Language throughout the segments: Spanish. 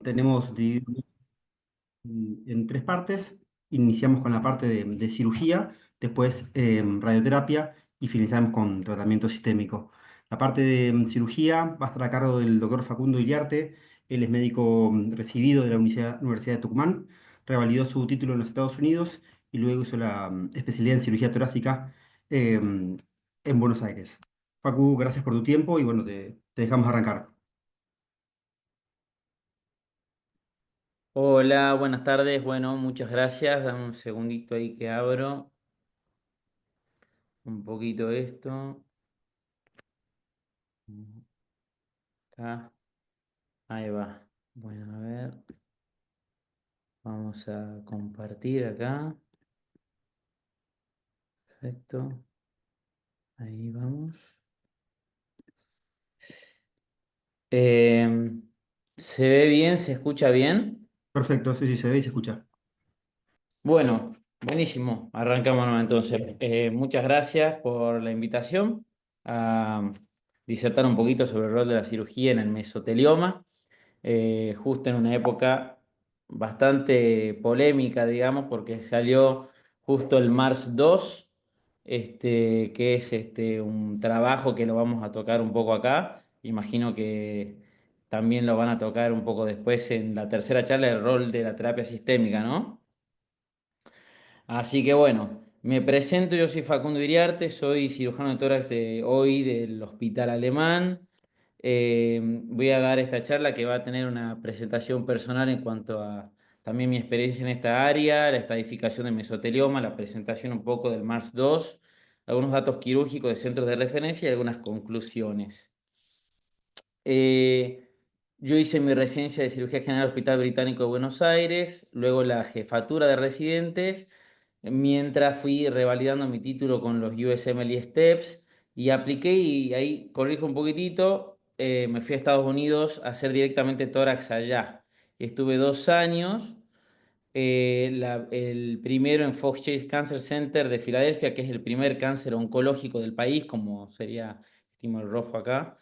Tenemos dividido en tres partes. Iniciamos con la parte de cirugía, después radioterapia y finalizamos con tratamiento sistémico. La parte de cirugía va a estar a cargo del doctor Facundo Iriarte. Él es médico recibido de la Universidad de Tucumán, revalidó su título en los Estados Unidos y luego hizo la especialidad en cirugía torácica en Buenos Aires. Facu, gracias por tu tiempo y bueno, te dejamos arrancar. Hola, buenas tardes. Bueno, muchas gracias. Dame un segundito ahí que abro un poquito esto. Acá, ahí va. Bueno, a ver, vamos a compartir acá. Perfecto. Ahí vamos. Em, ¿Se ve bien? ¿Se escucha bien? Perfecto, sí, sí, se ve y se escucha. Bueno, buenísimo. Arrancamos nomás, entonces. Muchas gracias por la invitación a disertar un poquito sobre el rol de la cirugía en el mesotelioma. Justo en una época bastante polémica, digamos, porque salió justo el Mars 2, que es un trabajo que lo vamos a tocar un poco acá. Imagino que también lo van a tocar un poco después en la tercera charla, el rol de la terapia sistémica, ¿no? Así que bueno, me presento, yo soy Facundo Iriarte, soy cirujano de tórax de hoy del Hospital Alemán. Voy a dar esta charla que va a tener una presentación personal en cuanto a también mi experiencia en esta área, la estadificación de mesotelioma, la presentación un poco del MARS 2, algunos datos quirúrgicos de centros de referencia y algunas conclusiones. Eh, yo hice mi residencia de cirugía general en el Hospital Británico de Buenos Aires, luego la jefatura de residentes, mientras fui revalidando mi título con los USMLE Steps y apliqué y ahí corrijo un poquitito, me fui a Estados Unidos a hacer directamente tórax allá. Estuve 2 años, el primero en Fox Chase Cancer Center de Filadelfia, que es el primer cáncer oncológico del país, como sería, estimo el rojo acá.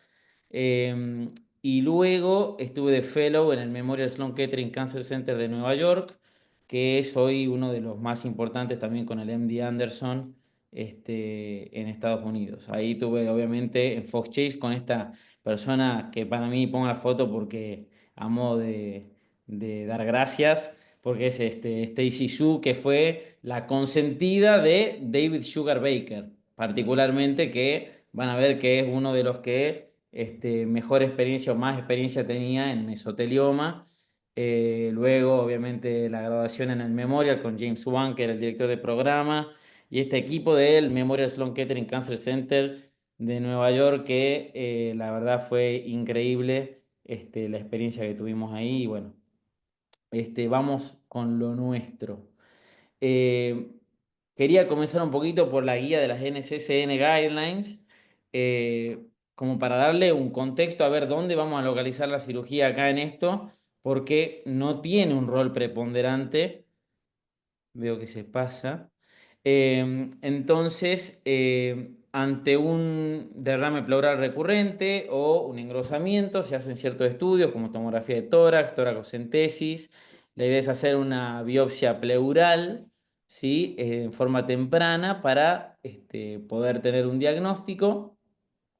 Eh, y luego estuve de fellow en el Memorial Sloan Kettering Cancer Center de Nueva York, que es hoy uno de los más importantes también con el MD Anderson en Estados Unidos. Ahí tuve obviamente en Fox Chase con esta persona que para mí pongo la foto porque a modo de dar gracias, porque es Stacy Su, que fue la consentida de David Sugar Baker, particularmente que van a ver que es uno de los que mejor experiencia o más experiencia tenía en mesotelioma. Luego, obviamente, la graduación en el Memorial con James Wan, que era el director de programa, y este equipo del Memorial Sloan Kettering Cancer Center de Nueva York, que la verdad fue increíble la experiencia que tuvimos ahí. Y bueno, vamos con lo nuestro. Eh, Quería comenzar un poquito por la guía de las NCCN Guidelines, como para darle un contexto a ver dónde vamos a localizar la cirugía acá en esto, porque no tiene un rol preponderante. Veo que se pasa. Entonces, ante un derrame pleural recurrente o un engrosamiento, se hacen ciertos estudios como tomografía de tórax, toracocentesis. La idea es hacer una biopsia pleural, ¿sí? En forma temprana para poder tener un diagnóstico.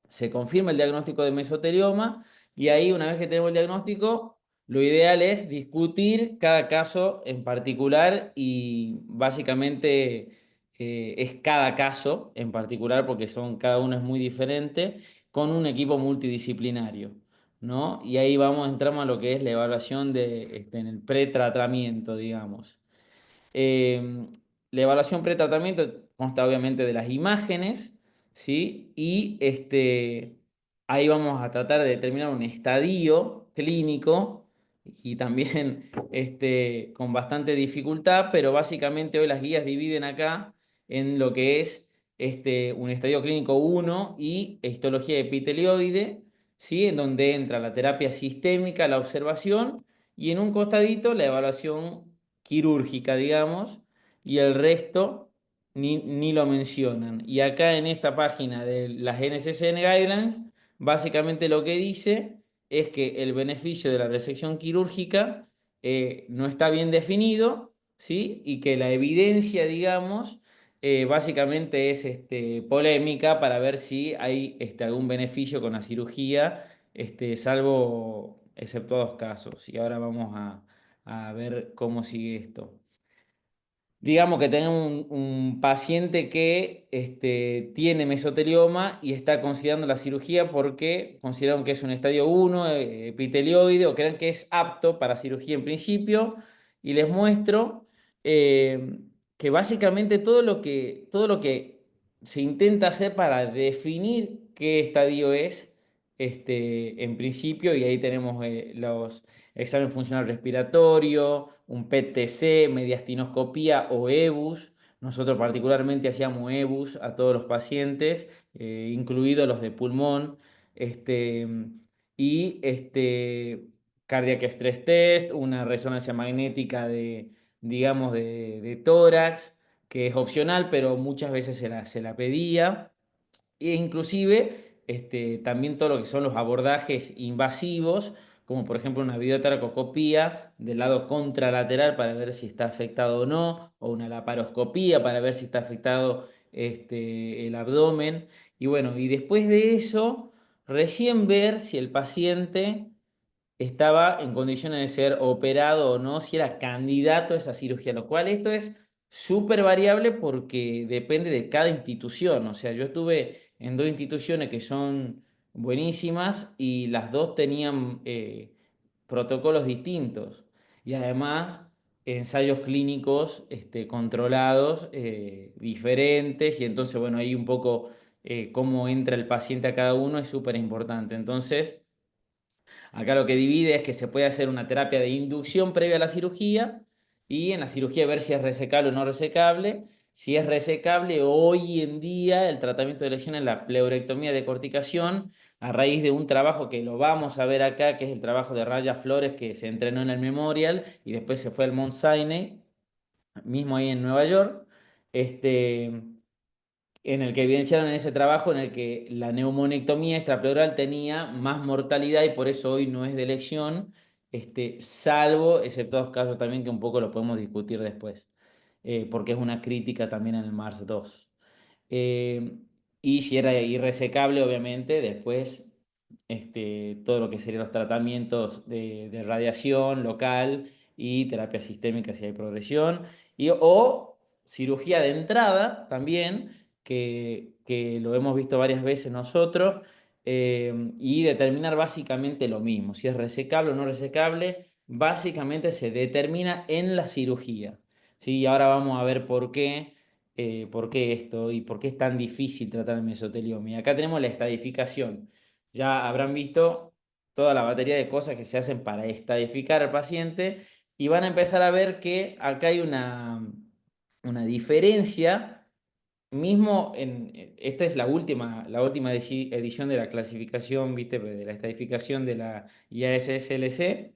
Se confirma el diagnóstico de mesotelioma y ahí, una vez que tenemos el diagnóstico, lo ideal es discutir cada caso en particular y básicamente es cada caso en particular porque cada uno es muy diferente con un equipo multidisciplinario, ¿no? Y ahí entramos a lo que es la evaluación en el pretratamiento, digamos. Eh, la evaluación pretratamiento consta obviamente de las imágenes, ¿sí? Y ahí vamos a tratar de determinar un estadio clínico y también con bastante dificultad, pero básicamente hoy las guías dividen acá en lo que es un estadio clínico 1 y histología epitelioide, ¿sí? En donde entra la terapia sistémica, la observación y en un costadito la evaluación quirúrgica, digamos, y el resto ni lo mencionan. Y acá en esta página de las NCCN Guidelines, básicamente lo que dice es que el beneficio de la resección quirúrgica no está bien definido, ¿sí? Y que la evidencia, digamos, básicamente es polémica para ver si hay algún beneficio con la cirugía, salvo exceptuados casos. Y ahora vamos a ver cómo sigue esto. Digamos que tenemos un paciente que tiene mesotelioma y está considerando la cirugía porque consideran que es un estadio 1 epitelioide, o creen que es apto para cirugía en principio, y les muestro eh, que básicamente todo lo que se intenta hacer para definir qué estadio es, en principio, y ahí tenemos los examen funcional respiratorio, un PET-TC, mediastinoscopía o EBUS. Nosotros particularmente hacíamos EBUS a todos los pacientes, incluidos los de pulmón, este, y cardiac stress test, una resonancia magnética digamos, de tórax, que es opcional, pero muchas veces se la pedía. E inclusive también todo lo que son los abordajes invasivos, como por ejemplo una videotaracoscopía del lado contralateral para ver si está afectado o no, o una laparoscopía para ver si está afectado el abdomen. Y bueno, y después de eso, recién ver si el paciente estaba en condiciones de ser operado o no, si era candidato a esa cirugía, lo cual esto es súper variable porque depende de cada institución. O sea, yo estuve en dos instituciones que son buenísimas y las dos tenían protocolos distintos y además ensayos clínicos controlados diferentes, y entonces, bueno, ahí un poco cómo entra el paciente a cada uno es súper importante. Entonces, acá lo que divide es que se puede hacer una terapia de inducción previa a la cirugía, y en la cirugía ver si es resecable o no resecable. Si es resecable, hoy en día el tratamiento de elección es la pleurectomía de corticación, a raíz de un trabajo que lo vamos a ver acá, que es el trabajo de Raya Flores, que se entrenó en el Memorial y después se fue al Mount Sinai, mismo ahí en Nueva York. Este, en el que evidenciaron en ese trabajo en el que la neumonectomía extrapleural tenía más mortalidad y por eso hoy no es de elección, salvo exceptuados casos también que un poco lo podemos discutir después, porque es una crítica también en el MARS 2. Eh, y si era irresecable, obviamente, después todo lo que serían los tratamientos de radiación local y terapia sistémica si hay progresión, o cirugía de entrada también, que lo hemos visto varias veces nosotros, y determinar básicamente lo mismo, si es resecable o no resecable, básicamente se determina en la cirugía. ¿Sí? Y ahora vamos a ver por qué esto y por qué es tan difícil tratar el mesotelioma. Y acá tenemos la estadificación. Ya habrán visto toda la batería de cosas que se hacen para estadificar al paciente, y van a empezar a ver que acá hay una diferencia. Mismo esta es la última edición de la clasificación, ¿viste? De la estadificación de la IASSLC,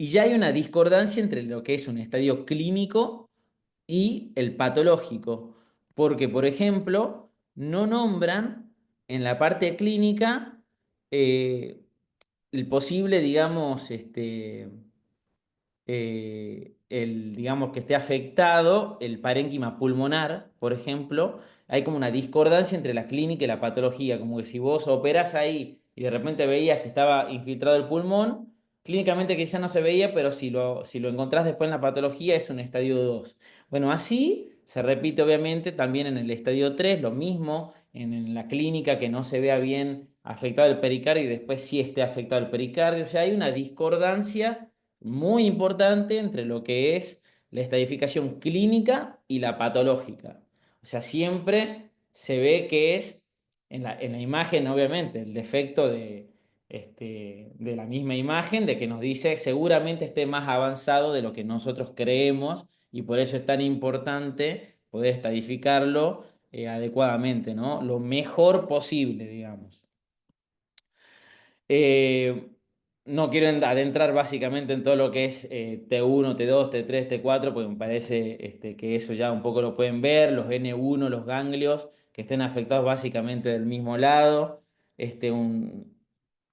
y ya hay una discordancia entre lo que es un estadio clínico y el patológico, porque, por ejemplo, no nombran en la parte clínica eh, el posible, digamos, digamos que esté afectado el parénquima pulmonar, por ejemplo. Hay como una discordancia entre la clínica y la patología, como que si vos operás ahí y de repente veías que estaba infiltrado el pulmón, clínicamente quizá no se veía, pero si lo encontrás después en la patología es un estadio 2. Bueno, así se repite obviamente también en el estadio 3, lo mismo en la clínica, que no se vea bien afectado el pericardio y después sí esté afectado el pericardio. O sea, hay una discordancia muy importante entre lo que es la estadificación clínica y la patológica. O sea, siempre se ve que es en la imagen, obviamente, el defecto de la misma imagen, de que nos dice seguramente esté más avanzado de lo que nosotros creemos, y por eso es tan importante poder estadificarlo adecuadamente, ¿no? Lo mejor posible, digamos. Eh, no quiero adentrar básicamente en todo lo que es T1, T2, T3, T4, porque me parece que eso ya un poco lo pueden ver, los N1, los ganglios, que estén afectados básicamente del mismo lado.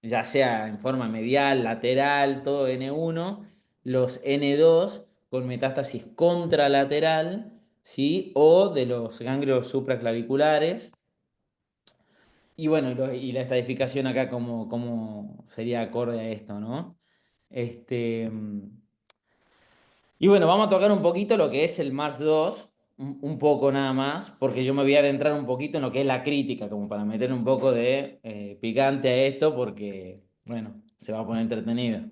ya sea en forma medial, lateral, todo N1, los N2 con metástasis contralateral, ¿sí? O de los ganglios supraclaviculares. Y bueno, y la estadificación acá como sería acorde a esto, ¿no? Este, y bueno, vamos a tocar un poquito lo que es el Mars 2, un poco nada más, porque yo me voy a adentrar un poquito en lo que es la crítica, como para meter un poco de picante a esto, porque, bueno, se va a poner entretenido.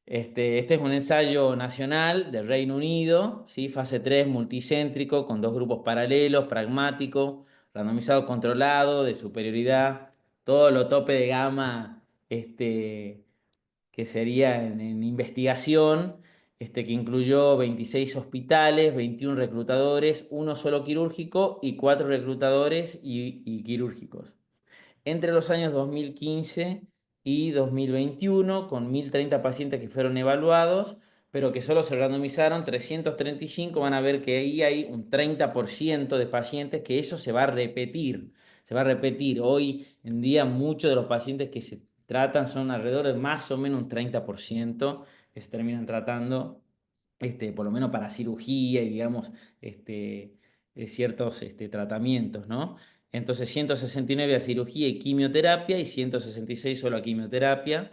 Este es un ensayo nacional del Reino Unido, ¿sí? Fase 3 multicéntrico, con dos grupos paralelos, pragmático, randomizado controlado, de superioridad, todo lo tope de gama, que sería en investigación, que incluyó 26 hospitales, 21 reclutadores, uno solo quirúrgico y 4 reclutadores y quirúrgicos. Entre los años 2015 y 2021, con 1.030 pacientes que fueron evaluados, pero que solo se randomizaron 335, van a ver que ahí hay un 30% de pacientes que eso se va a repetir. Se va a repetir. Hoy en día muchos de los pacientes que se tratan son alrededor de más o menos un 30% que se terminan tratando, por lo menos para cirugía y digamos, ciertos tratamientos, ¿no? Entonces 169 a cirugía y quimioterapia y 166 solo a quimioterapia.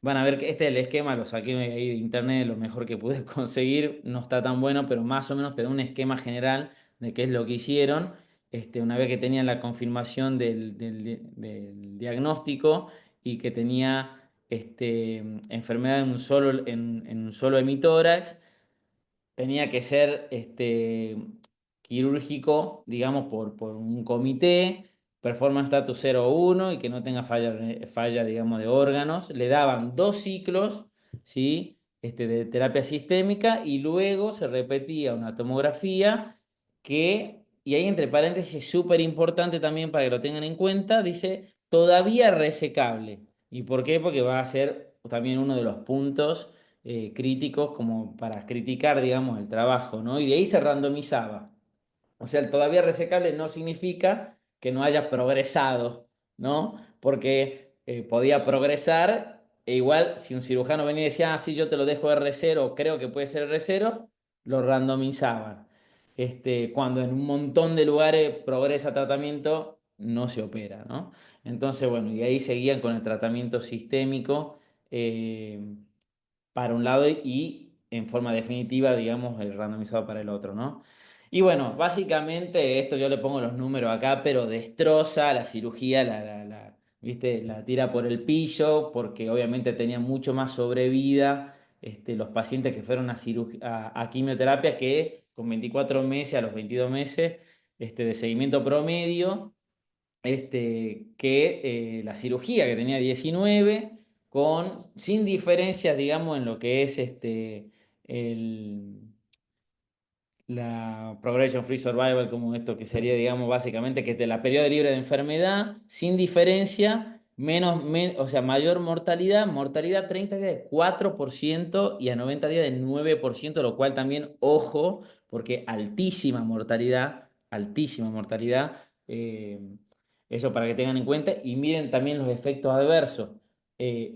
Van a ver que este es el esquema, lo saqué ahí de internet, lo mejor que pude conseguir. No está tan bueno, pero más o menos te da un esquema general de qué es lo que hicieron. Una vez que tenían la confirmación del diagnóstico y que tenía enfermedad en un solo hemitórax, tenía que ser quirúrgico, digamos, por un comité, performance status 0 o 1 y que no tenga falla, digamos, de órganos. Le daban 2 ciclos, ¿sí? De terapia sistémica y luego se repetía una tomografía y ahí entre paréntesis, es súper importante también para que lo tengan en cuenta, dice todavía resecable. ¿Y por qué? Porque va a ser también uno de los puntos críticos como para criticar, digamos, el trabajo, ¿no? Y de ahí se randomizaba. O sea, el todavía resecable no significa que no haya progresado, ¿no? Porque podía progresar e igual si un cirujano venía y decía, ah, sí, yo te lo dejo R0, creo que puede ser R0, lo randomizaban. Cuando en un montón de lugares progresa tratamiento, no se opera, ¿no? Entonces, bueno, y ahí seguían con el tratamiento sistémico. Para un lado y en forma definitiva, digamos, el randomizado para el otro, ¿no? Y bueno, básicamente esto yo le pongo los números acá, pero destroza la cirugía, ¿viste? La tira por el pillo, porque obviamente tenía mucho más sobrevida los pacientes que fueron a quimioterapia que con 24 meses a los 22 meses de seguimiento promedio que la cirugía, que tenía 19, sin diferencias, digamos, en lo que es el, la Progression Free Survival, como esto que sería, digamos, básicamente que la periodo libre de enfermedad, sin diferencia, o sea, mayor mortalidad 30 días de 4% y a 90 días de 9%, lo cual también, ojo, porque altísima mortalidad, eso para que tengan en cuenta, y miren también los efectos adversos.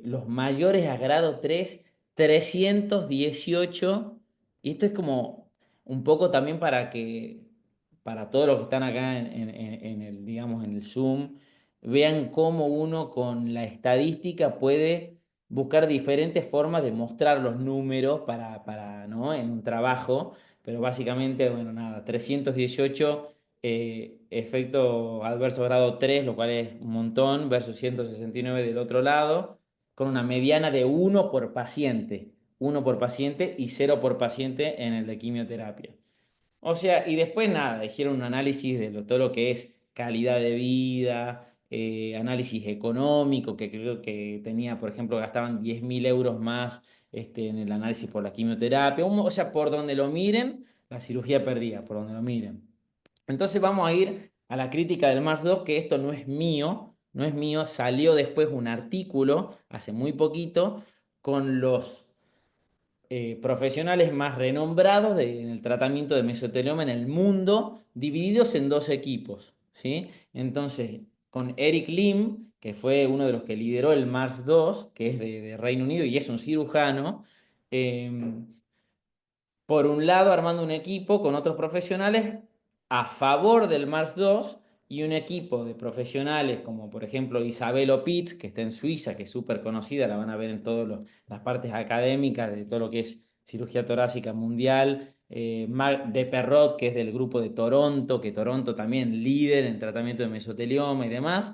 Los mayores a grado 3 318, y esto es como un poco también para todos los que están acá en el, digamos, en el Zoom, vean cómo uno con la estadística puede buscar diferentes formas de mostrar los números ¿no? En un trabajo, pero básicamente, bueno, nada, 318 efecto adverso grado 3, lo cual es un montón, versus 169 del otro lado, con una mediana de uno por paciente y 0 por paciente en el de quimioterapia. O sea, y después nada, hicieron un análisis de todo lo que es calidad de vida, análisis económico, que creo que tenía, por ejemplo, gastaban 10.000 euros más en el análisis por la quimioterapia. O sea, por donde lo miren, la cirugía perdía, por donde lo miren. Entonces vamos a ir a la crítica del Mars 2, que esto no es mío, no es mío, salió después un artículo hace muy poquito con los profesionales más renombrados en el tratamiento de mesotelioma en el mundo, divididos en dos equipos, ¿sí? Entonces, con Eric Lim, que fue uno de los que lideró el Mars 2, que es de Reino Unido y es un cirujano, por un lado armando un equipo con otros profesionales a favor del Mars 2 y un equipo de profesionales como por ejemplo Isabel Opitz, que está en Suiza, que es súper conocida, la van a ver en todas las partes académicas de todo lo que es cirugía torácica mundial, Marc de Perrot, que es del grupo de Toronto, que Toronto también líder en tratamiento de mesotelioma y demás,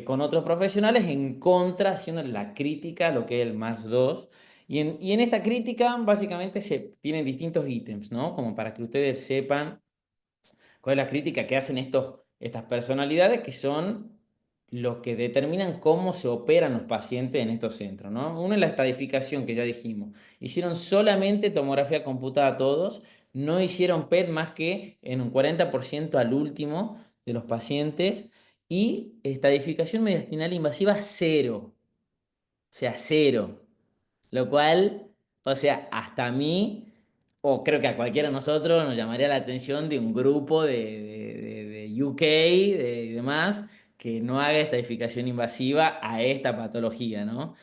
con otros profesionales en contra, haciendo la crítica a lo que es el Mars 2 y en esta crítica básicamente se tienen distintos ítems, ¿no? Como para que ustedes sepan cuál es la crítica que hacen estas personalidades que son los que determinan cómo se operan los pacientes en estos centros, ¿no? Uno es la estadificación, que ya dijimos. Hicieron solamente tomografía computada todos, no hicieron PET más que en un 40% al último de los pacientes y estadificación mediastinal invasiva cero, o sea, cero. Lo cual, o sea, hasta a mí, o creo que a cualquiera de nosotros nos llamaría la atención de un grupo de UK y demás que no haga estadificación invasiva a esta patología, ¿no?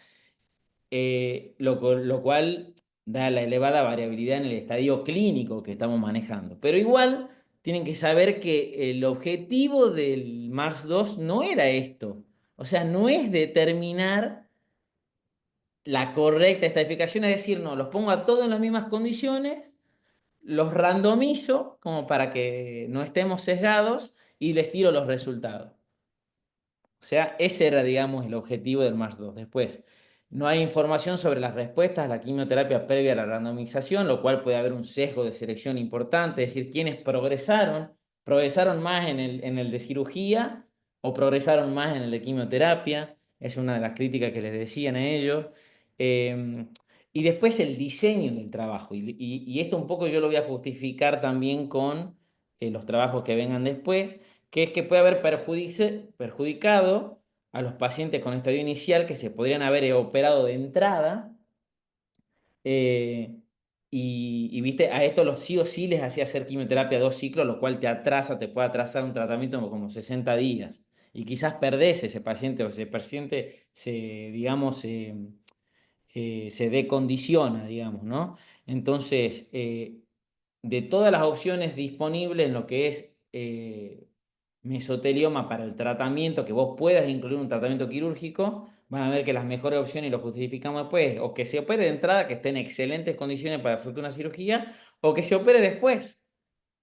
Lo cual da la elevada variabilidad en el estadio clínico que estamos manejando. Pero igual tienen que saber que el objetivo del Mars 2 no era esto. O sea, no es determinar la correcta estadificación, es decir, no, los pongo a todos en las mismas condiciones, los randomizo como para que no estemos sesgados y les tiro los resultados. O sea, ese era, digamos, el objetivo del Mars 2. Después, no hay información sobre las respuestas a la quimioterapia previa a la randomización, lo cual puede haber un sesgo de selección importante, es decir, quienes progresaron más en el de cirugía o progresaron más en el de quimioterapia. Es una de las críticas que les decían a ellos. Eh, y después el diseño del trabajo. Y esto un poco yo lo voy a justificar también con los trabajos que vengan después, que es que puede haber perjudicado a los pacientes con estadio inicial que se podrían haber operado de entrada. eh, viste, a esto los sí o sí les hacía hacer quimioterapia 2 ciclos, lo cual te puede atrasar un tratamiento como 60 días. Y quizás perdés ese paciente o ese paciente digamos, se decondiciona, digamos, ¿no? Entonces, de todas las opciones disponibles en lo que es mesotelioma para el tratamiento, que vos puedas incluir un tratamiento quirúrgico, van a ver que las mejores opciones, y lo justificamos después, o que se opere de entrada, que esté en excelentes condiciones para efectuar una cirugía, o que se opere después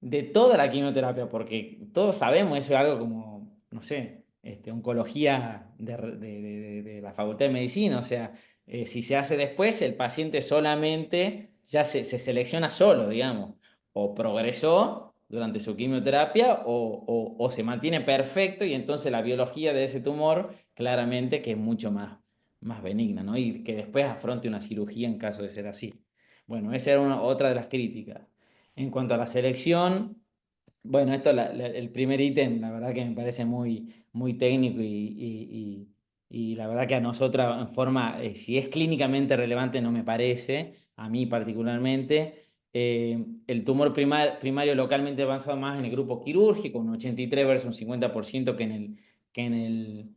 de toda la quimioterapia, porque todos sabemos, eso es algo como, no sé, oncología de la Facultad de Medicina, o sea, si se hace después, el paciente solamente ya se selecciona solo, digamos, o progresó durante su quimioterapia o se mantiene perfecto y entonces la biología de ese tumor claramente que es mucho más benigna, ¿no? Y que después afronte una cirugía en caso de ser así. Bueno, esa era otra de las críticas. En cuanto a la selección, bueno, esto el primer ítem, la verdad que me parece muy técnico y la verdad que a nosotros en forma, si es clínicamente relevante, no me parece, a mí particularmente. El tumor primario localmente avanzado más en el grupo quirúrgico, un 83 versus un 50% que en el,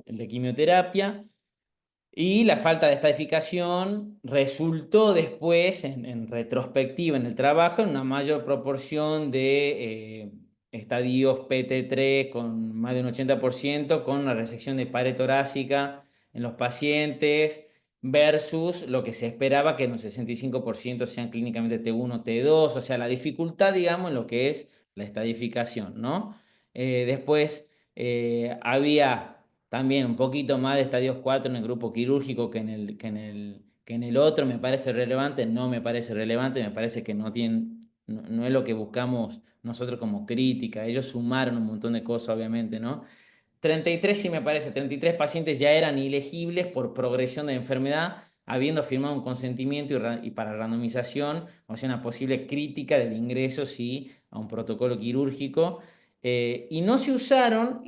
el de quimioterapia. Y la falta de estadificación resultó después, en retrospectiva en el trabajo, en una mayor proporción de estadios PT3 con más de un 80%, con una resección de pared torácica en los pacientes, versus lo que se esperaba que en un 65% sean clínicamente T1, T2, o sea, la dificultad, digamos, en lo que es la estadificación, ¿no? Después había también un poquito más de estadios 4 en el grupo quirúrgico que en el otro. Me parece relevante, no me parece relevante, me parece que no es lo que buscamos nosotros como crítica. Ellos sumaron un montón de cosas, obviamente, ¿no? 33 sí me parece, 33 pacientes ya eran ilegibles por progresión de enfermedad, habiendo firmado un consentimiento y para randomización, o sea, una posible crítica del ingreso, sí, a un protocolo quirúrgico. Y no se usaron,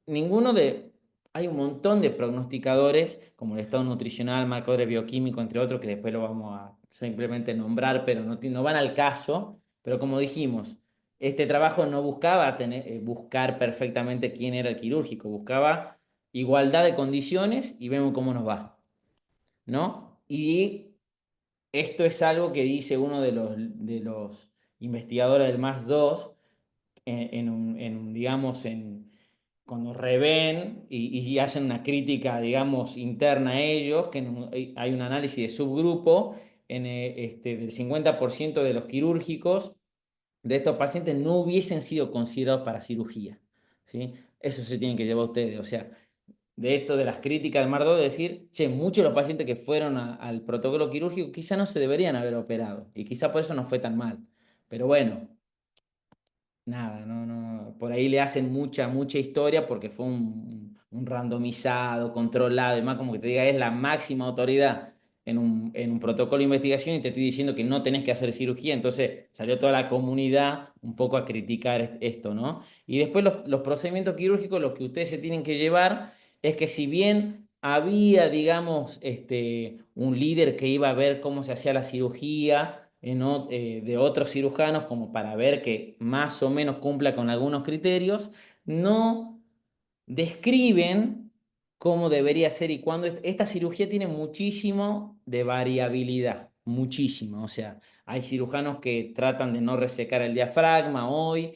ninguno de, hay un montón de prognosticadores, como el estado nutricional, marcadores bioquímicos, entre otros, que después lo vamos a simplemente nombrar, pero no van al caso. Pero como dijimos, este trabajo no buscaba buscar perfectamente quién era el quirúrgico, buscaba igualdad de condiciones y vemos cómo nos va, ¿no? Y esto es algo que dice uno de los investigadores del MARS 2 digamos, cuando revén y hacen una crítica, digamos, interna a ellos, que hay un análisis de subgrupo del 50% de los quirúrgicos de estos pacientes no hubiesen sido considerados para cirugía, ¿sí? Eso se tienen que llevar ustedes, o sea, de esto de las críticas del Mardo, de decir, che, muchos de los pacientes que fueron al protocolo quirúrgico quizá no se deberían haber operado y quizá por eso no fue tan mal. Pero bueno, nada, por ahí le hacen mucha historia porque fue un randomizado, controlado, y más como que te diga, es la máxima autoridad en un protocolo de investigación y te estoy diciendo que no tenés que hacer cirugía, entonces salió toda la comunidad un poco a criticar esto, ¿no? Y después los procedimientos quirúrgicos, lo que ustedes se tienen que llevar es que si bien había, digamos, un líder que iba a ver cómo se hacía la cirugía, de otros cirujanos como para ver que más o menos cumpla con algunos criterios, no describen cómo debería ser y cuándo. Esta cirugía tiene muchísimo de variabilidad, muchísimo. O sea, hay cirujanos que tratan de no resecar el diafragma hoy,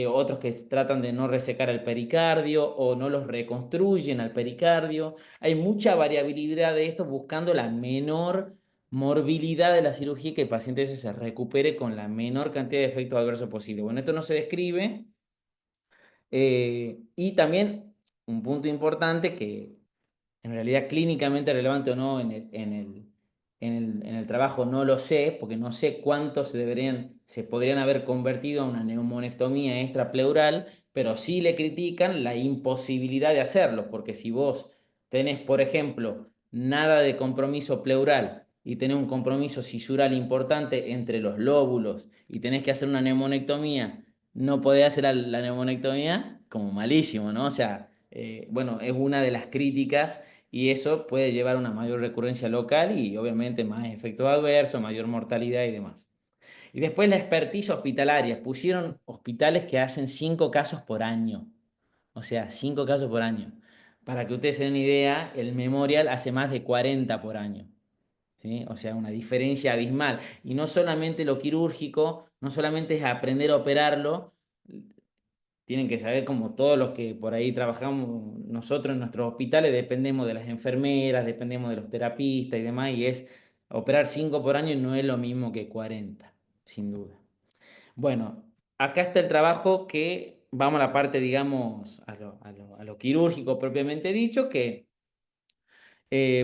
otros que tratan de no resecar el pericardio o no los reconstruyen al pericardio. Hay mucha variabilidad de esto buscando la menor morbilidad de la cirugía y que el paciente ese se recupere con la menor cantidad de efectos adversos posible. Bueno, esto no se describe. Y también un punto importante que en realidad clínicamente relevante o no en el trabajo no lo sé, porque no sé cuántos se podrían haber convertido a una neumonectomía extrapleural, pero sí le critican la imposibilidad de hacerlo, porque si vos tenés, por ejemplo, nada de compromiso pleural y tenés un compromiso cisural importante entre los lóbulos y tenés que hacer una neumonectomía, no podés hacer la neumonectomía, como malísimo, ¿no? O sea, bueno, es una de las críticas y eso puede llevar a una mayor recurrencia local y obviamente más efectos adversos, mayor mortalidad y demás. Y después la experticia hospitalaria. Pusieron hospitales que hacen 5 casos por año. O sea, 5 casos por año. Para que ustedes se den una idea, el Memorial hace más de 40 por año. ¿Sí? O sea, una diferencia abismal. Y no solamente lo quirúrgico, no solamente es aprender a operarlo, tienen que saber como todos los que por ahí trabajamos nosotros en nuestros hospitales, dependemos de las enfermeras, dependemos de los terapistas y demás, y es operar 5 por año no es lo mismo que 40 sin duda. Bueno, acá está el trabajo que vamos a la parte, digamos, a lo quirúrgico propiamente dicho, que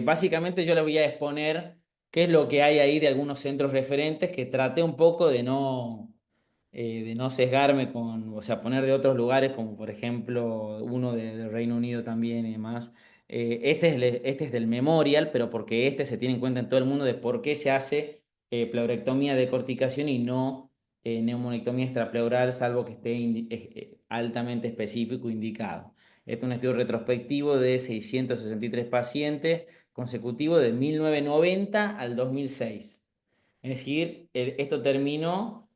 básicamente yo le voy a exponer qué es lo que hay ahí de algunos centros referentes que traté un poco de no sesgarme o sea, poner de otros lugares, como por ejemplo uno del Reino Unido también y demás. Este es del Memorial, pero porque se tiene en cuenta en todo el mundo de por qué se hace pleurectomía de corticación y no neumonectomía extrapleural, salvo que esté altamente específico indicado. Este es un estudio retrospectivo de 663 pacientes consecutivos de 1990 al 2006. Es decir, esto terminó,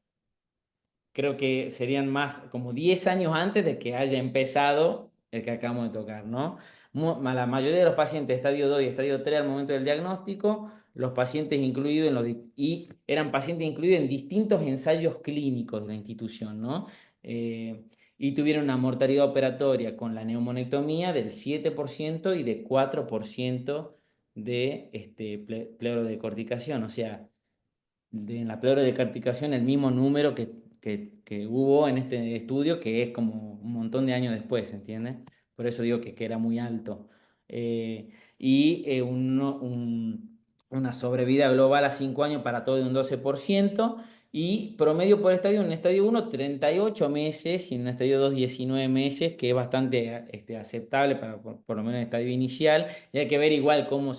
creo que serían más como 10 años antes de que haya empezado el que acabamos de tocar, ¿no? La mayoría de los pacientes de estadio 2 y estadio 3 al momento del diagnóstico, los pacientes incluidos y eran pacientes incluidos en distintos ensayos clínicos de la institución, ¿no? Eh, y tuvieron una mortalidad operatoria con la neumonectomía del 7% y de 4% de pleuro de corticación, o sea, en la pleura de carticación el mismo número que hubo en este estudio, que es como un montón de años después, ¿entiendes? Por eso digo que era muy alto. Una sobrevida global a 5 años para todo de un 12% y promedio por estadio, en estadio 1 38 meses y en estadio 2 19 meses, que es bastante aceptable para por lo menos el estadio inicial. Y hay que ver igual cómo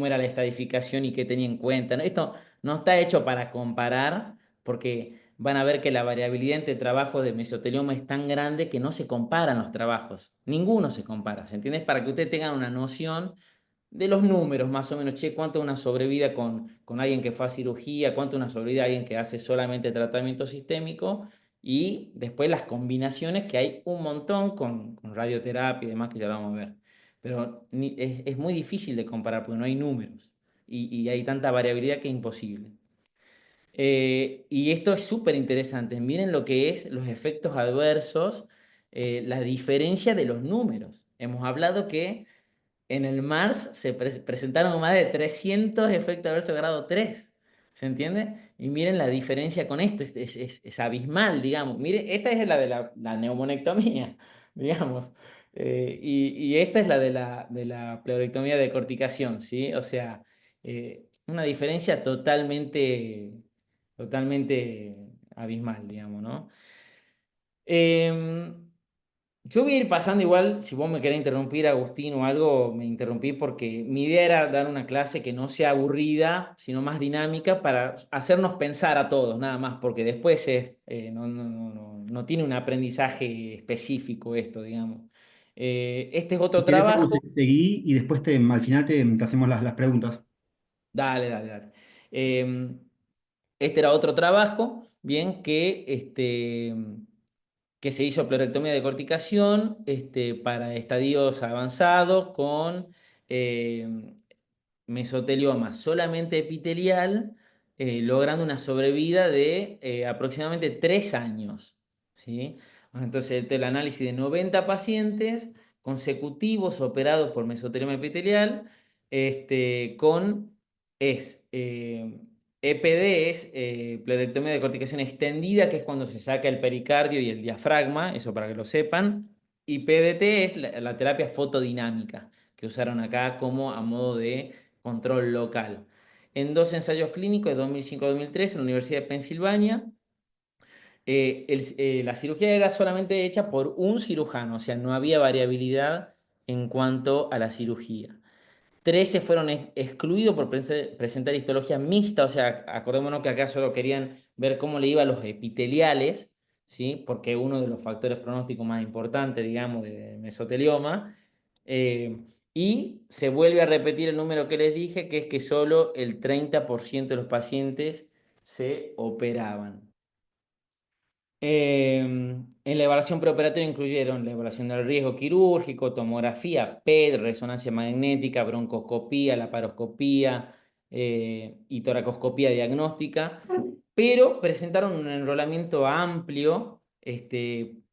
era la estadificación y qué tenía en cuenta, ¿no? Esto no está hecho para comparar, porque van a ver que la variabilidad entre trabajos de mesotelioma es tan grande que no se comparan los trabajos. Ninguno se compara, ¿se entiende? Para que ustedes tengan una noción de los números, más o menos, che, cuánto es una sobrevida con alguien que fue a cirugía, cuánto es una sobrevida de alguien que hace solamente tratamiento sistémico, Y después las combinaciones, que hay un montón con radioterapia y demás, que ya lo vamos a ver. Pero es muy difícil de comparar porque no hay números y hay tanta variabilidad que es imposible. Y esto es súper interesante. Miren lo que es los efectos adversos, la diferencia de los números. Hemos hablado que en el Mars se presentaron más de 300 efectos adversos de grado 3. ¿Se entiende? Y miren la diferencia con esto. Es abismal, digamos. Miren, esta es la de la neumonectomía, digamos. Y esta es la de la pleurectomía de corticación, ¿sí? O sea, una diferencia totalmente abismal, digamos, ¿no? Em, yo voy a ir pasando igual, si vos me querés interrumpir, Agustín, o algo, me interrumpí porque mi idea era dar una clase que no sea aburrida, sino más dinámica para hacernos pensar a todos, nada más, porque después no tiene un aprendizaje específico esto, digamos. Este es otro Si querés, Facu, trabajo. seguí y después al final te hacemos las preguntas. Dale, dale, dale. Este era otro trabajo, bien, que se hizo pleurectomía de corticación para estadios avanzados con eh, mesotelioma solamente epitelial, logrando una sobrevida de aproximadamente 3 años. ¿Sí? Entonces, el análisis de 90 pacientes consecutivos operados por mesotelioma epitelial, con EPD es pleurectomía de corticación extendida, que es cuando se saca el pericardio y el diafragma, eso para que lo sepan, y PDT es la terapia fotodinámica, que usaron acá como a modo de control local. En 2 ensayos clínicos de 2005-2003 en la Universidad de Pensilvania, la cirugía era solamente hecha por un cirujano, o sea, no había variabilidad en cuanto a la cirugía. 13 fueron excluidos por presentar histología mixta, o sea, acordémonos que acá solo querían ver cómo le iba a los epiteliales, ¿sí? Porque uno de los factores pronósticos más importantes, digamos, de mesotelioma. Eh, y se vuelve a repetir el número que les dije, que es que solo el 30% de los pacientes se operaban. En la evaluación preoperatoria incluyeron la evaluación del riesgo quirúrgico, tomografía, PET, resonancia magnética, broncoscopía, laparoscopía y toracoscopía diagnóstica, pero presentaron un enrolamiento amplio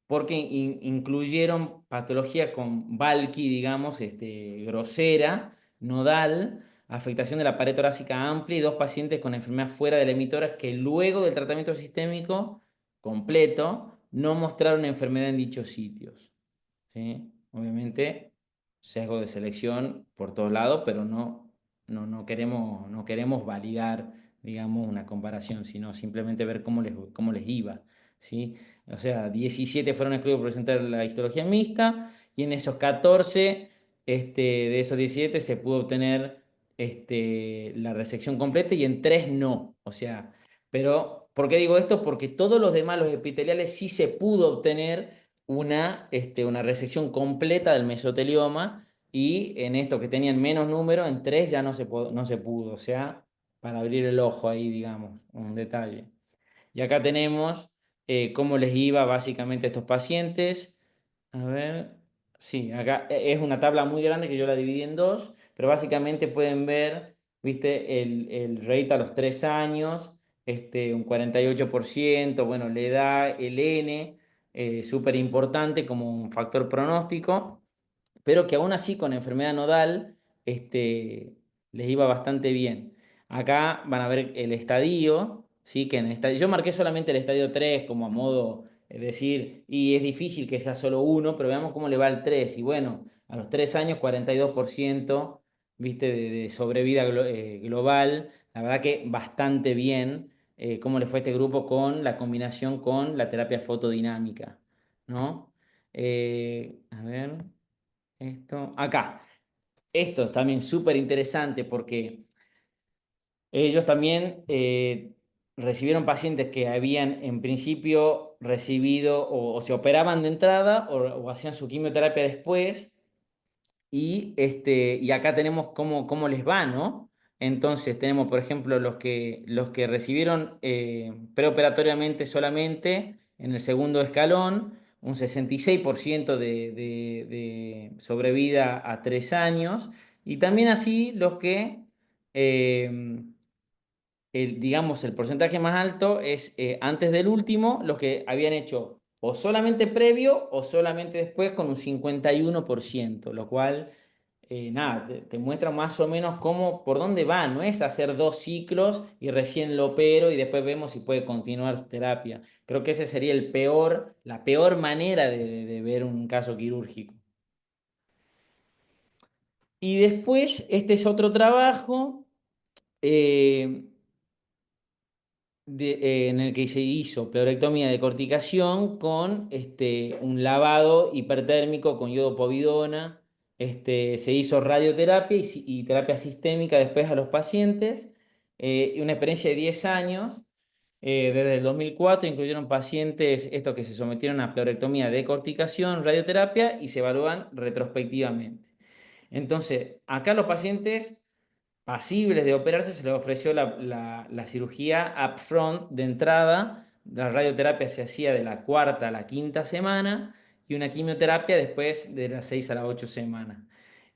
porque incluyeron patología con Balki, digamos, grosera, nodal, afectación de la pared torácica amplia y 2 pacientes con enfermedad fuera del emitora que luego del tratamiento sistémico completo, no mostraron enfermedad en dichos sitios. ¿Sí? Obviamente, sesgo de selección por todos lados, pero no queremos validar, digamos, una comparación, sino simplemente ver cómo les iba. ¿Sí? O sea, 17 fueron excluidos por presentar la histología mixta y en esos 14, de esos 17 se pudo obtener la resección completa y en 3 no. O sea, pero, ¿por qué digo esto? Porque todos los demás, los epiteliales, sí se pudo obtener una resección completa del mesotelioma y en estos que tenían menos número, en 3 ya no se pudo. O sea, para abrir el ojo ahí, digamos, un detalle. Y acá tenemos cómo les iba básicamente a estos pacientes. A ver, sí, acá es una tabla muy grande que yo la dividí en dos, pero básicamente pueden ver, viste, el rate a los 3 años, un 48%, bueno, le da el N, súper importante como un factor pronóstico, pero que aún así con enfermedad nodal les iba bastante bien. Acá van a ver el estadio, ¿sí? Que en el estadio, yo marqué solamente el estadio 3 como a modo, es decir, y es difícil que sea solo uno, pero veamos cómo le va al 3. Y bueno, a los 3 años, 42%, ¿viste? De sobrevida global. La verdad que bastante bien cómo le fue a este grupo con la combinación con la terapia fotodinámica, ¿no? A ver. Esto, acá. Esto es también súper interesante porque ellos también recibieron pacientes que habían en principio recibido o se operaban de entrada o hacían su quimioterapia después y acá tenemos cómo les va, ¿no? Entonces tenemos, por ejemplo, los que recibieron preoperatoriamente solamente en el segundo escalón, un 66% de sobrevida a 3 años, y también así los que, digamos, el porcentaje más alto es antes del último, los que habían hecho o solamente previo o solamente después con un 51%, lo cual nada, te muestra más o menos cómo, por dónde va. No es hacer 2 ciclos y recién lo opero y después vemos si puede continuar su terapia. Creo que ese sería la peor manera de ver un caso quirúrgico. Y después, este es otro trabajo eh, en el que se hizo pleurectomía de corticación con un lavado hipertérmico con yodopovidona. Se hizo radioterapia y terapia sistémica después a los pacientes. Y una experiencia de 10 años. Desde el 2004 incluyeron pacientes estos que se sometieron a pleurectomía de corticación, radioterapia y se evalúan retrospectivamente. Entonces, acá los pacientes pasibles de operarse se les ofreció la cirugía upfront de entrada. La radioterapia se hacía de la cuarta a la quinta semana y una quimioterapia después de las 6 a las 8 semanas.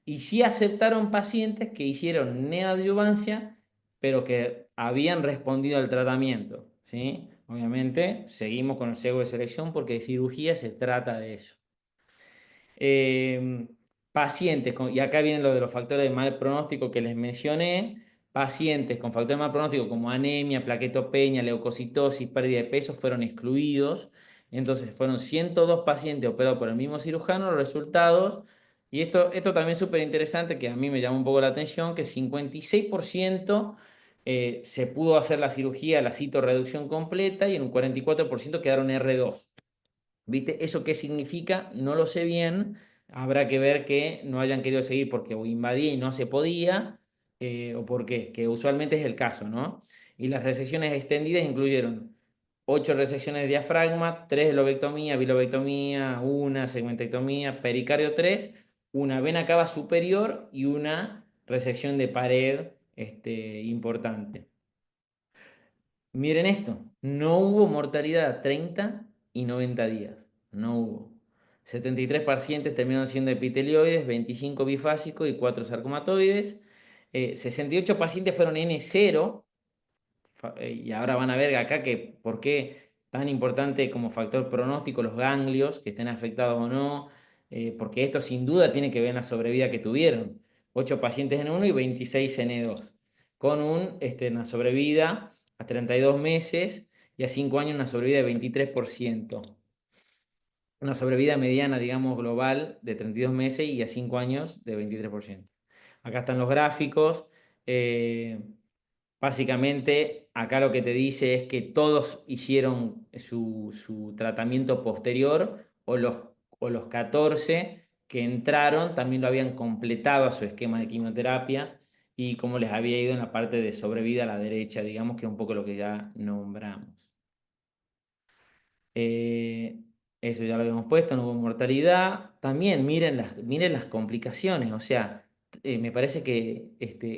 Y sí aceptaron pacientes que hicieron neoadyuvancia, pero que habían respondido al tratamiento, ¿sí? Obviamente, seguimos con el sesgo de selección porque de cirugía se trata de eso. Eh, Pacientes, y acá vienen lo de los factores de mal pronóstico que les mencioné, pacientes con factores de mal pronóstico como anemia, plaquetopenia, leucocitosis, pérdida de peso fueron excluidos. Entonces fueron 102 pacientes operados por el mismo cirujano, los resultados, y esto también es súper interesante, que a mí me llamó un poco la atención, que 56% se pudo hacer la cirugía, la citorreducción completa, y en un 44% quedaron R2. ¿Viste? ¿Eso qué significa? No lo sé bien. Habrá que ver que no hayan querido seguir porque o invadía y no se podía, o por qué, que usualmente es el caso, ¿no? Y las resecciones extendidas incluyeron 8 resecciones de diafragma, 3 lobectomía, bilobectomía, una segmentectomía, pericardio 3, una vena cava superior y una resección de pared importante. Miren esto, no hubo mortalidad a 30 y 90 días, no hubo. 73 pacientes terminaron siendo epitelioides, 25 bifásicos y 4 sarcomatoides. 68 pacientes fueron N0, y ahora van a ver acá que por qué tan importante como factor pronóstico los ganglios, que estén afectados o no, porque esto sin duda tiene que ver en la sobrevida que tuvieron. 8 pacientes en 1 y 26 en E2, con una sobrevida a 32 meses y a 5 años una sobrevida de 23%. Una sobrevida mediana, digamos, global de 32 meses y a 5 años de 23%. Acá están los gráficos. Eh, Básicamente, acá lo que te dice es que todos hicieron su tratamiento posterior, o los 14 que entraron también lo habían completado a su esquema de quimioterapia, y cómo les había ido en la parte de sobrevida a la derecha, digamos, que es un poco lo que ya nombramos. Eh, Eso ya lo habíamos puesto, no hubo mortalidad. También miren las complicaciones, o sea, me parece que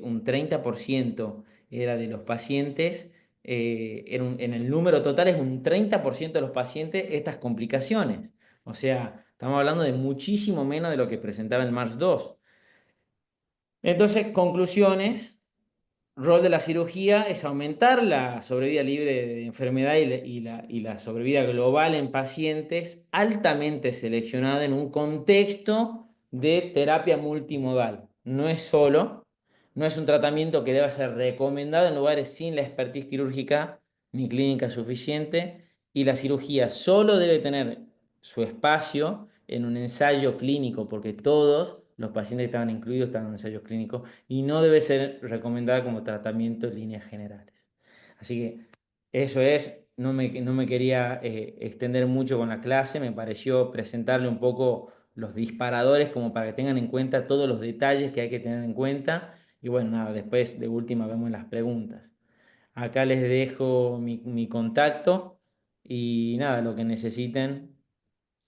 un 30% era de los pacientes, en el número total es un 30% de los pacientes estas complicaciones. O sea, estamos hablando de muchísimo menos de lo que presentaba el MARS 2. Entonces, conclusiones. Rol de la cirugía es aumentar la sobrevida libre de enfermedad y la sobrevida global en pacientes altamente seleccionados en un contexto de terapia multimodal. No es un tratamiento que deba ser recomendado en lugares sin la expertise quirúrgica ni clínica suficiente, y la cirugía solo debe tener su espacio en un ensayo clínico, porque todos los pacientes que estaban incluidos estaban en ensayos clínicos, y no debe ser recomendada como tratamiento en líneas generales. Así que eso es, no me quería extender mucho con la clase, me pareció presentarle un poco los disparadores como para que tengan en cuenta todos los detalles que hay que tener en cuenta, y bueno, nada, después de última vemos las preguntas. Acá les dejo mi contacto y nada, lo que necesiten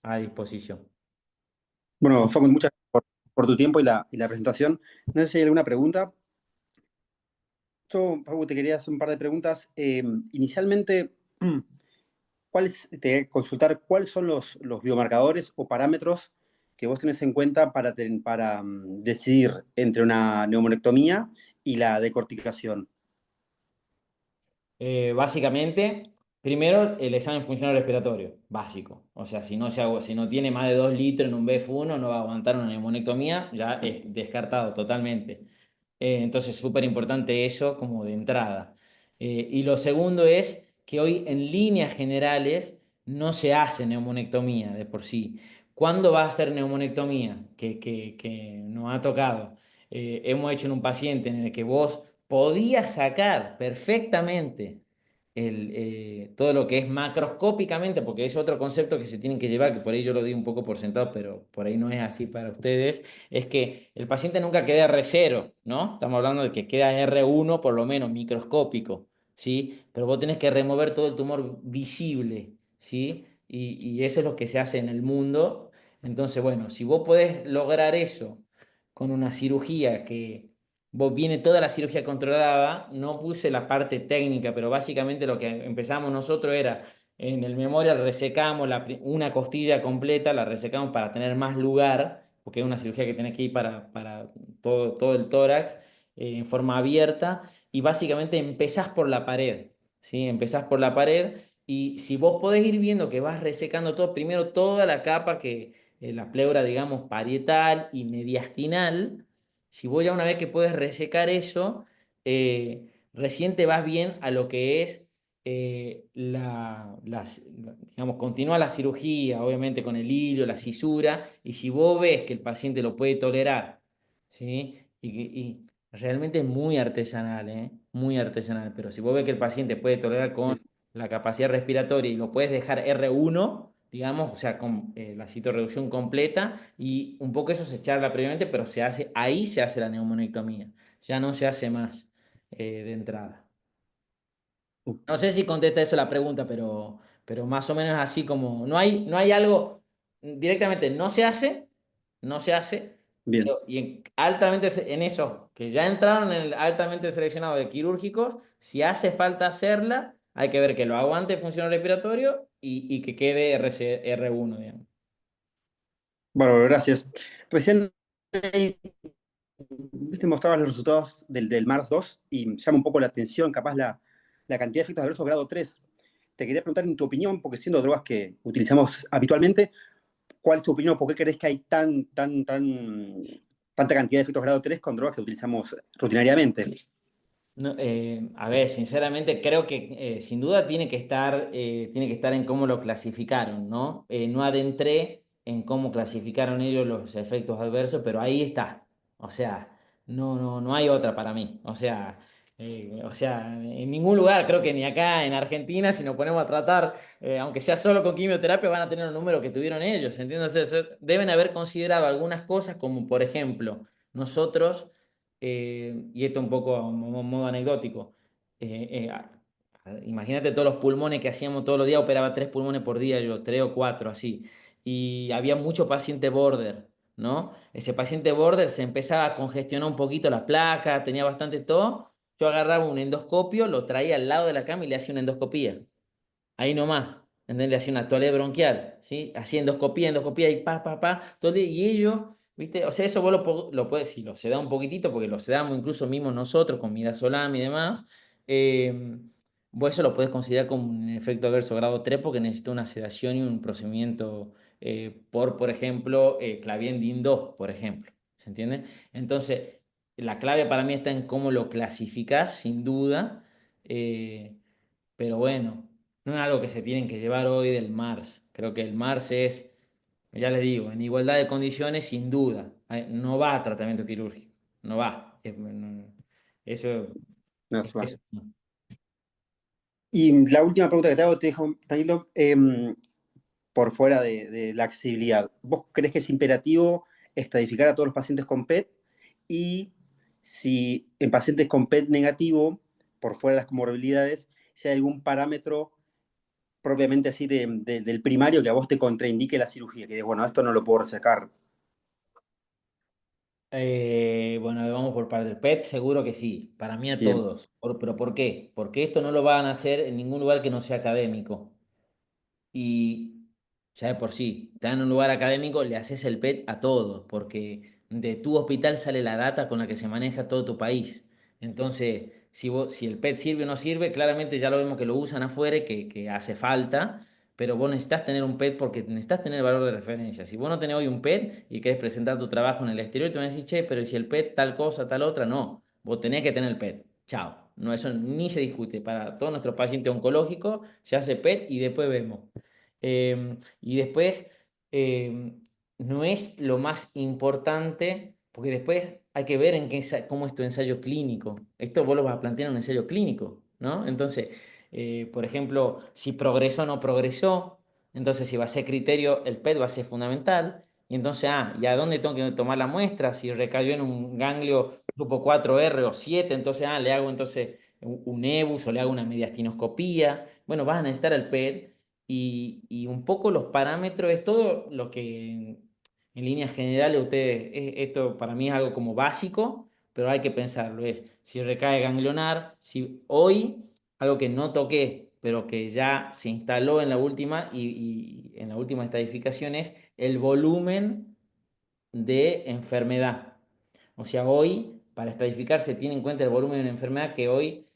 a disposición. Bueno, Facu, muchas gracias por tu tiempo y la presentación. No sé si hay alguna pregunta. Yo, Facu, te quería hacer un par de preguntas. Inicialmente, consultar cuáles son los biomarcadores o parámetros que vos tenés en cuenta para decidir entre una neumonectomía y la decorticación. Básicamente, primero el examen funcional respiratorio, básico. O sea, si no tiene más de 2 litros en un BF1, no va a aguantar una neumonectomía, ya es descartado totalmente. Entonces, súper importante eso como de entrada. Y lo segundo es que hoy en líneas generales no se hace neumonectomía de por sí. ¿Cuándo va a hacer neumonectomía? Que nos ha tocado. Hemos hecho en un paciente en el que vos podías sacar perfectamente todo lo que es macroscópicamente, porque es otro concepto que se tienen que llevar, que por ahí yo lo di un poco por sentado, pero por ahí no es así para ustedes, es que el paciente nunca queda R0, ¿no? Estamos hablando de que queda R1 por lo menos microscópico, ¿sí? Pero vos tenés que remover todo el tumor visible, ¿sí? Y eso es lo que se hace en el mundo. Entonces, bueno, si vos podés lograr eso con una cirugía que vos viene toda la cirugía controlada, no puse la parte técnica, pero básicamente lo que empezamos nosotros era en el memorial resecamos una costilla completa, la resecamos para tener más lugar, porque es una cirugía que tenés que ir para todo el tórax en forma abierta, y básicamente empezás por la pared, ¿sí? Empezás por la pared, y si vos podés ir viendo que vas resecando todo, primero toda la capa que, la pleura, digamos, parietal y mediastinal, si vos ya una vez que puedes resecar eso, recién te vas bien a lo que es digamos, continúa la cirugía, obviamente con el hilo, la cisura, y si vos ves que el paciente lo puede tolerar, ¿sí? Y realmente es muy artesanal, ¿eh? Muy artesanal, pero si vos ves que el paciente puede tolerar con Bien. la capacidad respiratoria y lo puedes dejar R1, digamos, o sea, con la citorreducción completa, y un poco eso se charla previamente, pero ahí se hace la neumonectomía, ya no se hace más de entrada. No sé si contesta eso la pregunta, pero más o menos así como, no hay algo directamente, no se hace, Bien. pero y en esos que ya entraron en el altamente seleccionado de quirúrgicos, si hace falta hacerla, hay que ver que lo aguante el funcional respiratorio y que quede R1, digamos. Bueno, gracias. Recién viste, mostrabas los resultados del MARS 2 y llama un poco la atención, capaz la cantidad de efectos adversos grado 3. Te quería preguntar en tu opinión, porque siendo drogas que utilizamos habitualmente, ¿cuál es tu opinión? ¿Por qué crees que hay tanta cantidad de efectos grado 3 con drogas que utilizamos rutinariamente? No, a ver, sinceramente creo que sin duda tiene que estar en cómo lo clasificaron, ¿no? No adentré en cómo clasificaron ellos los efectos adversos, pero ahí está. O sea, no hay otra para mí. O sea, en ningún lugar, creo que ni acá en Argentina, si nos ponemos a tratar, aunque sea solo con quimioterapia, van a tener un número que tuvieron ellos, ¿entiendes? Deben haber considerado algunas cosas, como por ejemplo, nosotros y esto un poco a modo anecdótico. Imagínate todos los pulmones que hacíamos todos los días, operaba 3 pulmones por día, yo 3 o 4 así. Y había mucho paciente border, ¿no? Ese paciente border se empezaba a congestionar un poquito la placa, tenía bastante todo. Yo agarraba un endoscopio, lo traía al lado de la cama y le hacía una endoscopía ahí nomás, ¿entendés? Le hacía una tolea bronquial, ¿sí? Hacía endoscopía y todo y ellos, ¿viste? O sea, eso vos lo puedes, si lo sedás un poquitito, porque lo sedamos incluso mismos nosotros con midazolam y demás, vos eso lo podés considerar como un efecto adverso grado 3 porque necesita una sedación y un procedimiento por ejemplo, Clavien 2, por ejemplo, ¿se entiende? Entonces, la clave para mí está en cómo lo clasificás, sin duda, pero bueno, no es algo que se tienen que llevar hoy del MARS. Creo que el MARS es, ya les digo, en igualdad de condiciones, sin duda. No va a tratamiento quirúrgico, no va. Eso, No, se va. eso no. Y la última pregunta que te hago, te dejo, Danilo, por fuera de la accesibilidad. ¿Vos crees que es imperativo estadificar a todos los pacientes con PET? Y si en pacientes con PET negativo, por fuera de las comorbilidades, si hay algún parámetro propiamente así del primario que a vos te contraindique la cirugía, que digas, bueno, esto no lo puedo resacar. Bueno, vamos por parte del PET, seguro que sí. Para mí a Bien, todos. ¿Pero por qué? Porque esto no lo van a hacer en ningún lugar que no sea académico. y ya de por sí, estás en un lugar académico, le haces el PET a todo, porque de tu hospital sale la data con la que se maneja todo tu país. Entonces, si el PET sirve o no sirve, claramente ya lo vemos que lo usan afuera y que hace falta, pero vos necesitas tener un PET porque necesitas tener valor de referencia. Si vos no tenés hoy un PET y querés presentar tu trabajo en el exterior, te van a decir, che, pero si el PET tal cosa, tal otra, no, vos tenés que tener el PET. Chao. No, eso ni se discute. Para todos nuestros pacientes oncológicos se hace PET y después vemos. Y después, eh, no es lo más importante, porque después hay que ver cómo es tu ensayo clínico. Esto vos lo vas a plantear en un ensayo clínico, ¿no? Entonces, por ejemplo, si progresó o no progresó, entonces si va a ser criterio, el PET va a ser fundamental. Y entonces, ¿y a dónde tengo que tomar la muestra? Si recayó en un ganglio grupo 4R o 7, entonces, le hago entonces un EBUS o le hago una mediastinoscopía. Bueno, vas a necesitar el PET y un poco los parámetros es todo lo que en líneas generales ustedes, esto para mí es algo como básico, pero hay que pensarlo, es si recae ganglionar, si hoy, algo que no toqué, pero que ya se instaló en la última y en la última estadificación es el volumen de enfermedad. O sea, hoy, para estadificar, se tiene en cuenta el volumen de una enfermedad que hoy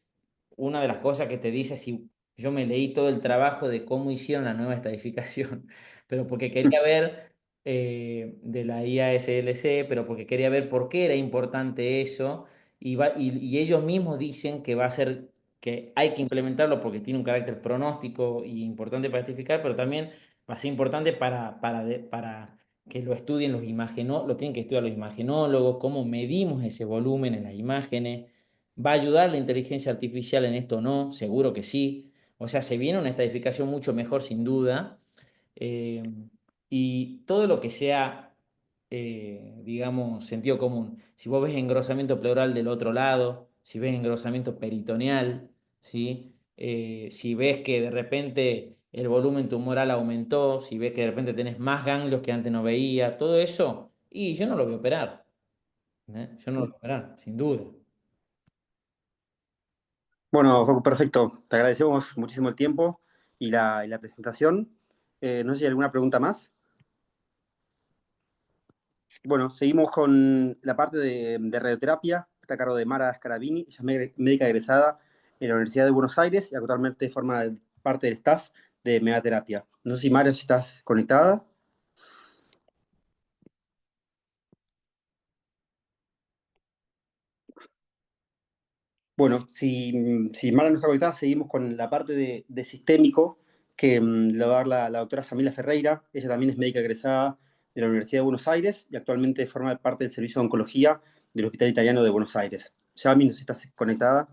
una de las cosas que te dice si yo me leí todo el trabajo de cómo hicieron la nueva estadificación, pero porque quería ver de la IASLC, pero porque quería ver por qué era importante eso, y ellos mismos dicen que va a ser, que hay que implementarlo porque tiene un carácter pronóstico y importante para estadificar, pero también va a ser importante para que lo estudien los imagenólogos, lo tienen que estudiar los imagenólogos, cómo medimos ese volumen en las imágenes. ¿Va a ayudar la inteligencia artificial en esto o no? Seguro que sí. O sea, se viene una estadificación mucho mejor sin duda. Eh, y todo lo que sea, digamos, sentido común. Si vos ves engrosamiento pleural del otro lado, si ves engrosamiento peritoneal, ¿sí? Si ves que de repente el volumen tumoral aumentó, si ves que de repente tenés más ganglios que antes no veía, todo eso, y yo no lo voy a operar. Yo no lo voy a operar, sin duda. Bueno, Facu, perfecto. Te agradecemos muchísimo el tiempo y la presentación. No sé si hay alguna pregunta más. Bueno, seguimos con la parte de radioterapia. Está a cargo de Mara Scarabini. Ella es médica egresada en la Universidad de Buenos Aires y actualmente forma parte del staff de Megaterapia. No sé si Mara, si estás conectada. Bueno, si Mara no está conectada, seguimos con la parte de sistémico que lo va a dar la doctora Samila Ferreira. Ella también es médica egresada de la Universidad de Buenos Aires y actualmente forma parte del Servicio de Oncología del Hospital Italiano de Buenos Aires. Yami, no sé si estás conectada.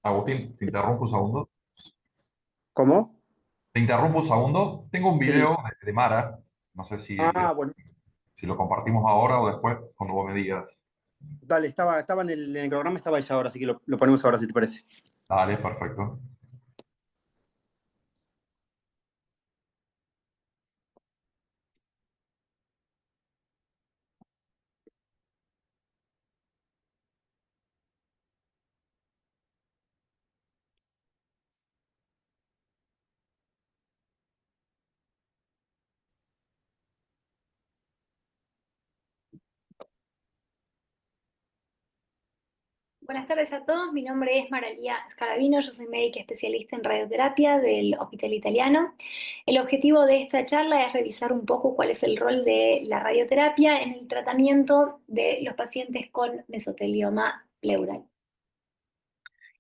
Agustín, te interrumpo un segundo. ¿Cómo? Te interrumpo un segundo. Tengo un Sí. video de Mara. No sé Ah, bueno, si lo compartimos ahora o después, cuando vos me digas. dale, estaba en el programa, estaba ella ahora, así que lo ponemos ahora, si te parece. Dale, perfecto. Buenas tardes a todos, mi nombre es Maralía Scarabino, yo soy médica especialista en radioterapia del Hospital Italiano. El objetivo de esta charla es revisar un poco cuál es el rol de la radioterapia en el tratamiento de los pacientes con mesotelioma pleural.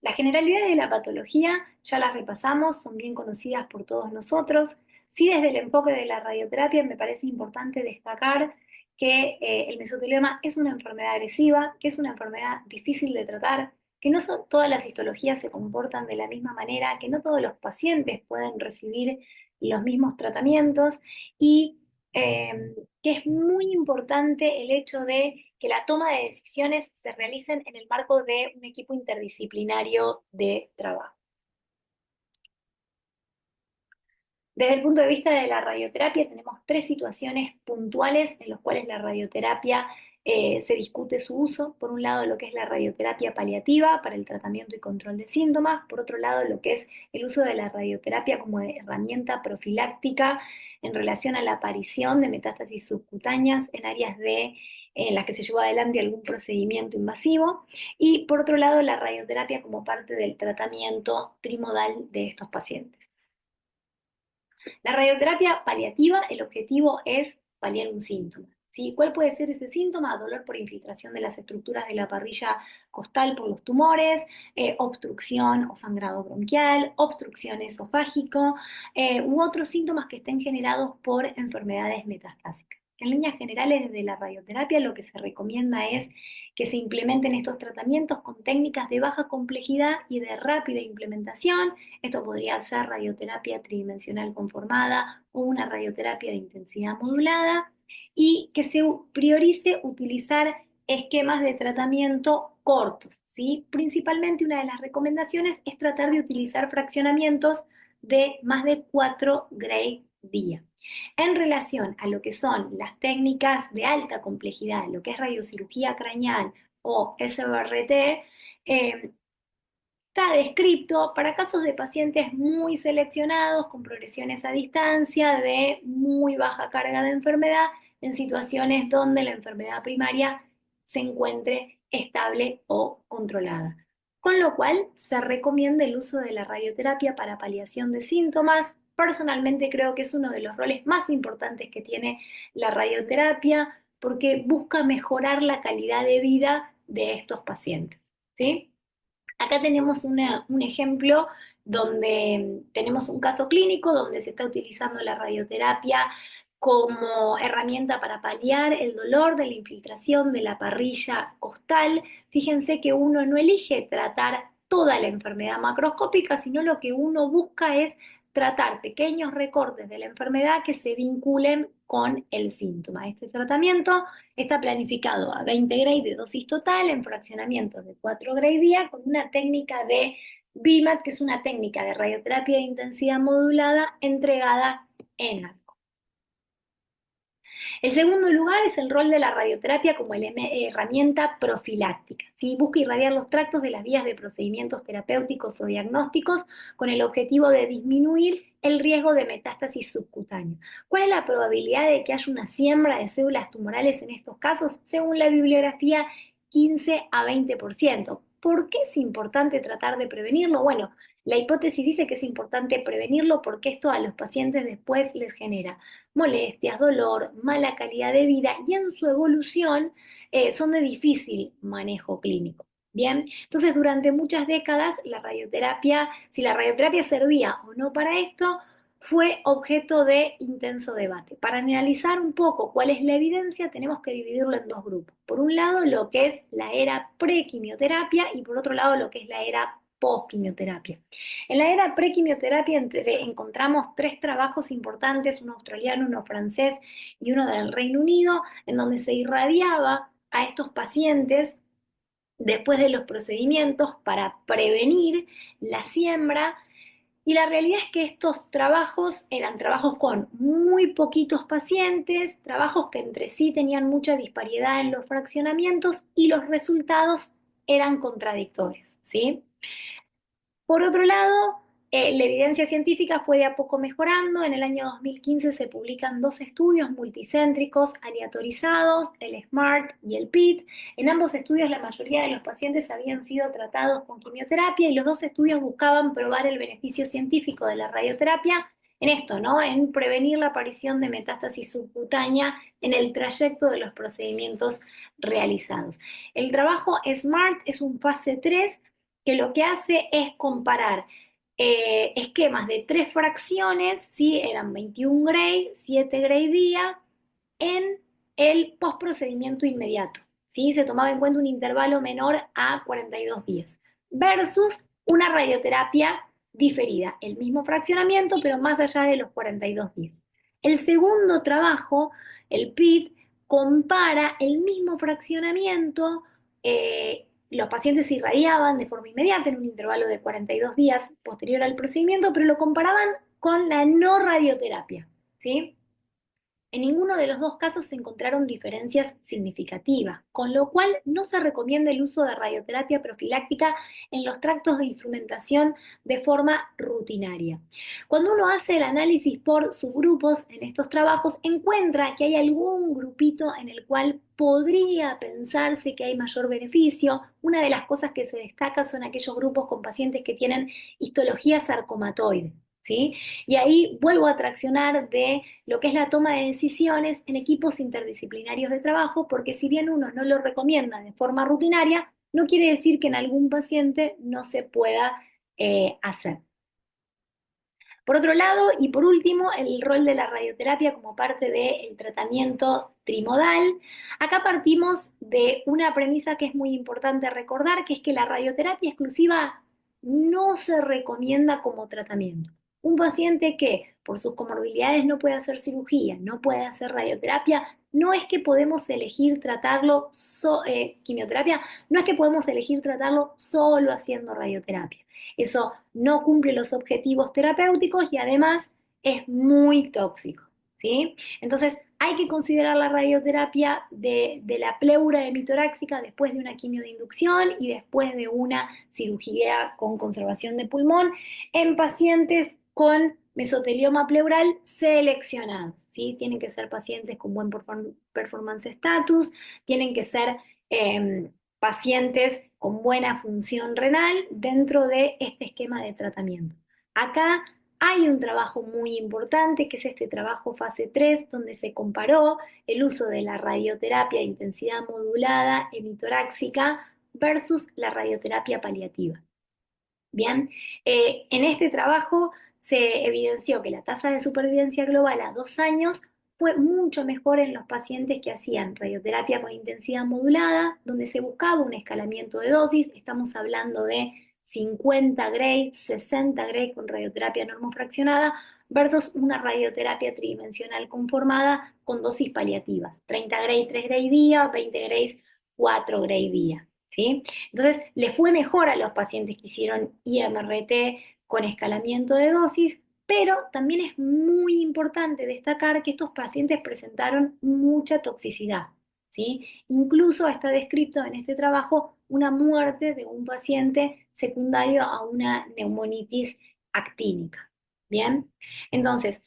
Las generalidades de la patología ya las repasamos, son bien conocidas por todos nosotros. Sí, desde el enfoque de la radioterapia me parece importante destacar que el mesotelioma es una enfermedad agresiva, que es una enfermedad difícil de tratar, que no todas las histologías se comportan de la misma manera, que no todos los pacientes pueden recibir los mismos tratamientos y que es muy importante el hecho de que la toma de decisiones se realicen en el marco de un equipo interdisciplinario de trabajo. Desde el punto de vista de la radioterapia, tenemos tres situaciones puntuales en las cuales la radioterapia Se discute su uso, por un lado lo que es la radioterapia paliativa para el tratamiento y control de síntomas, por otro lado lo que es el uso de la radioterapia como herramienta profiláctica en relación a la aparición de metástasis subcutáneas en áreas en las que se llevó adelante algún procedimiento invasivo, y por otro lado la radioterapia como parte del tratamiento trimodal de estos pacientes. La radioterapia paliativa, el objetivo es paliar un síntoma. ¿Sí? ¿Cuál puede ser ese síntoma? Dolor por infiltración de las estructuras de la parrilla costal por los tumores, obstrucción o sangrado bronquial, obstrucción esofágico, u otros síntomas que estén generados por enfermedades metastásicas. En líneas generales, desde la radioterapia lo que se recomienda es que se implementen estos tratamientos con técnicas de baja complejidad y de rápida implementación. Esto podría ser radioterapia tridimensional conformada o una radioterapia de intensidad modulada, y que se priorice utilizar esquemas de tratamiento cortos, ¿sí? Principalmente una de las recomendaciones es tratar de utilizar fraccionamientos de más de 4 Gray día. En relación a lo que son las técnicas de alta complejidad, lo que es radiocirugía craneal o SBRT, está descrito para casos de pacientes muy seleccionados, con progresiones a distancia, de muy baja carga de enfermedad, en situaciones donde la enfermedad primaria se encuentre estable o controlada. Con lo cual, se recomienda el uso de la radioterapia para paliación de síntomas. Personalmente creo que es uno de los roles más importantes que tiene la radioterapia, porque busca mejorar la calidad de vida de estos pacientes, ¿sí? Acá tenemos un ejemplo donde tenemos un caso clínico donde se está utilizando la radioterapia como herramienta para paliar el dolor de la infiltración de la parrilla costal. Fíjense que uno no elige tratar toda la enfermedad macroscópica, sino lo que uno busca es tratar pequeños recortes de la enfermedad que se vinculen con el síntoma. Este tratamiento está planificado a 20 Gray de dosis total en fraccionamientos de 4 Gray día con una técnica de BIMAT, que es una técnica de radioterapia de intensidad modulada entregada en ASCO. El segundo lugar es el rol de la radioterapia como herramienta profiláctica, ¿sí? Busca irradiar los tractos de las vías de procedimientos terapéuticos o diagnósticos con el objetivo de disminuir el riesgo de metástasis subcutánea. ¿Cuál es la probabilidad de que haya una siembra de células tumorales en estos casos? Según la bibliografía, 15 a 20%. ¿Por qué es importante tratar de prevenirlo? Bueno, la hipótesis dice que es importante prevenirlo porque esto a los pacientes después les genera molestias, dolor, mala calidad de vida, y en su evolución son de difícil manejo clínico. Bien, entonces durante muchas décadas la radioterapia, si la radioterapia servía o no para esto, fue objeto de intenso debate. Para analizar un poco cuál es la evidencia, tenemos que dividirlo en dos grupos. Por un lado, lo que es la era prequimioterapia, y por otro lado, lo que es la era postquimioterapia. En la era prequimioterapia encontramos 3 trabajos importantes, uno australiano, uno francés y uno del Reino Unido, en donde se irradiaba a estos pacientes después de los procedimientos para prevenir la siembra. Y la realidad es que estos trabajos eran trabajos con muy poquitos pacientes, trabajos que entre sí tenían mucha disparidad en los fraccionamientos y los resultados eran contradictorios, ¿sí? Por otro lado, la evidencia científica fue de a poco mejorando. En el año 2015 se publican 2 estudios multicéntricos aleatorizados, el SMART y el PIT. En ambos estudios la mayoría de los pacientes habían sido tratados con quimioterapia, y los 2 estudios buscaban probar el beneficio científico de la radioterapia en esto, ¿no? En prevenir la aparición de metástasis subcutánea en el trayecto de los procedimientos realizados. El trabajo SMART es un fase 3 que lo que hace es comparar esquemas de 3 fracciones, ¿sí? Eran 21 Gray, 7 Gray día, en el postprocedimiento inmediato, ¿sí? Se tomaba en cuenta un intervalo menor a 42 días, versus una radioterapia diferida, el mismo fraccionamiento, pero más allá de los 42 días. El segundo trabajo, el PIT, compara el mismo fraccionamiento, los pacientes se irradiaban de forma inmediata en un intervalo de 42 días posterior al procedimiento, pero lo comparaban con la no radioterapia, ¿sí? En ninguno de los dos casos se encontraron diferencias significativas, con lo cual no se recomienda el uso de radioterapia profiláctica en los tractos de instrumentación de forma rutinaria. Cuando uno hace el análisis por subgrupos en estos trabajos, encuentra que hay algún grupito en el cual podría pensarse que hay mayor beneficio. Una de las cosas que se destaca son aquellos grupos con pacientes que tienen histología sarcomatoide, ¿sí? Y ahí vuelvo a traccionar de lo que es la toma de decisiones en equipos interdisciplinarios de trabajo, porque si bien uno no lo recomienda de forma rutinaria, no quiere decir que en algún paciente no se pueda hacer. Por otro lado, y por último, el rol de la radioterapia como parte del tratamiento trimodal. Acá partimos de una premisa que es muy importante recordar, que es que la radioterapia exclusiva no se recomienda como tratamiento. Un paciente que por sus comorbilidades no puede hacer cirugía, no puede hacer radioterapia, no es que podemos elegir tratarlo, quimioterapia, no es que podemos elegir tratarlo solo haciendo radioterapia. Eso no cumple los objetivos terapéuticos y además es muy tóxico, ¿sí? Entonces hay que considerar la radioterapia de la pleura hemitoráxica después de una quimio de inducción y después de una cirugía con conservación de pulmón en pacientes con mesotelioma pleural seleccionados, ¿sí? Tienen que ser pacientes con buen performance status, tienen que ser pacientes con buena función renal dentro de este esquema de tratamiento. Acá hay un trabajo muy importante, que es este trabajo fase 3, donde se comparó el uso de la radioterapia de intensidad modulada hemitoráxica versus la radioterapia paliativa. Bien, en este trabajo se evidenció que la tasa de supervivencia global a 2 años fue mucho mejor en los pacientes que hacían radioterapia con intensidad modulada, donde se buscaba un escalamiento de dosis. Estamos hablando de 50 Gray, 60 Gray con radioterapia normofraccionada versus una radioterapia tridimensional conformada con dosis paliativas, 30 Gray 3 Gray día, 20 Gray 4 Gray día, ¿sí? Entonces, le fue mejor a los pacientes que hicieron IMRT con escalamiento de dosis, pero también es muy importante destacar que estos pacientes presentaron mucha toxicidad, ¿sí? Incluso está descrito en este trabajo una muerte de un paciente secundario a una neumonitis actínica. ¿Bien? Entonces,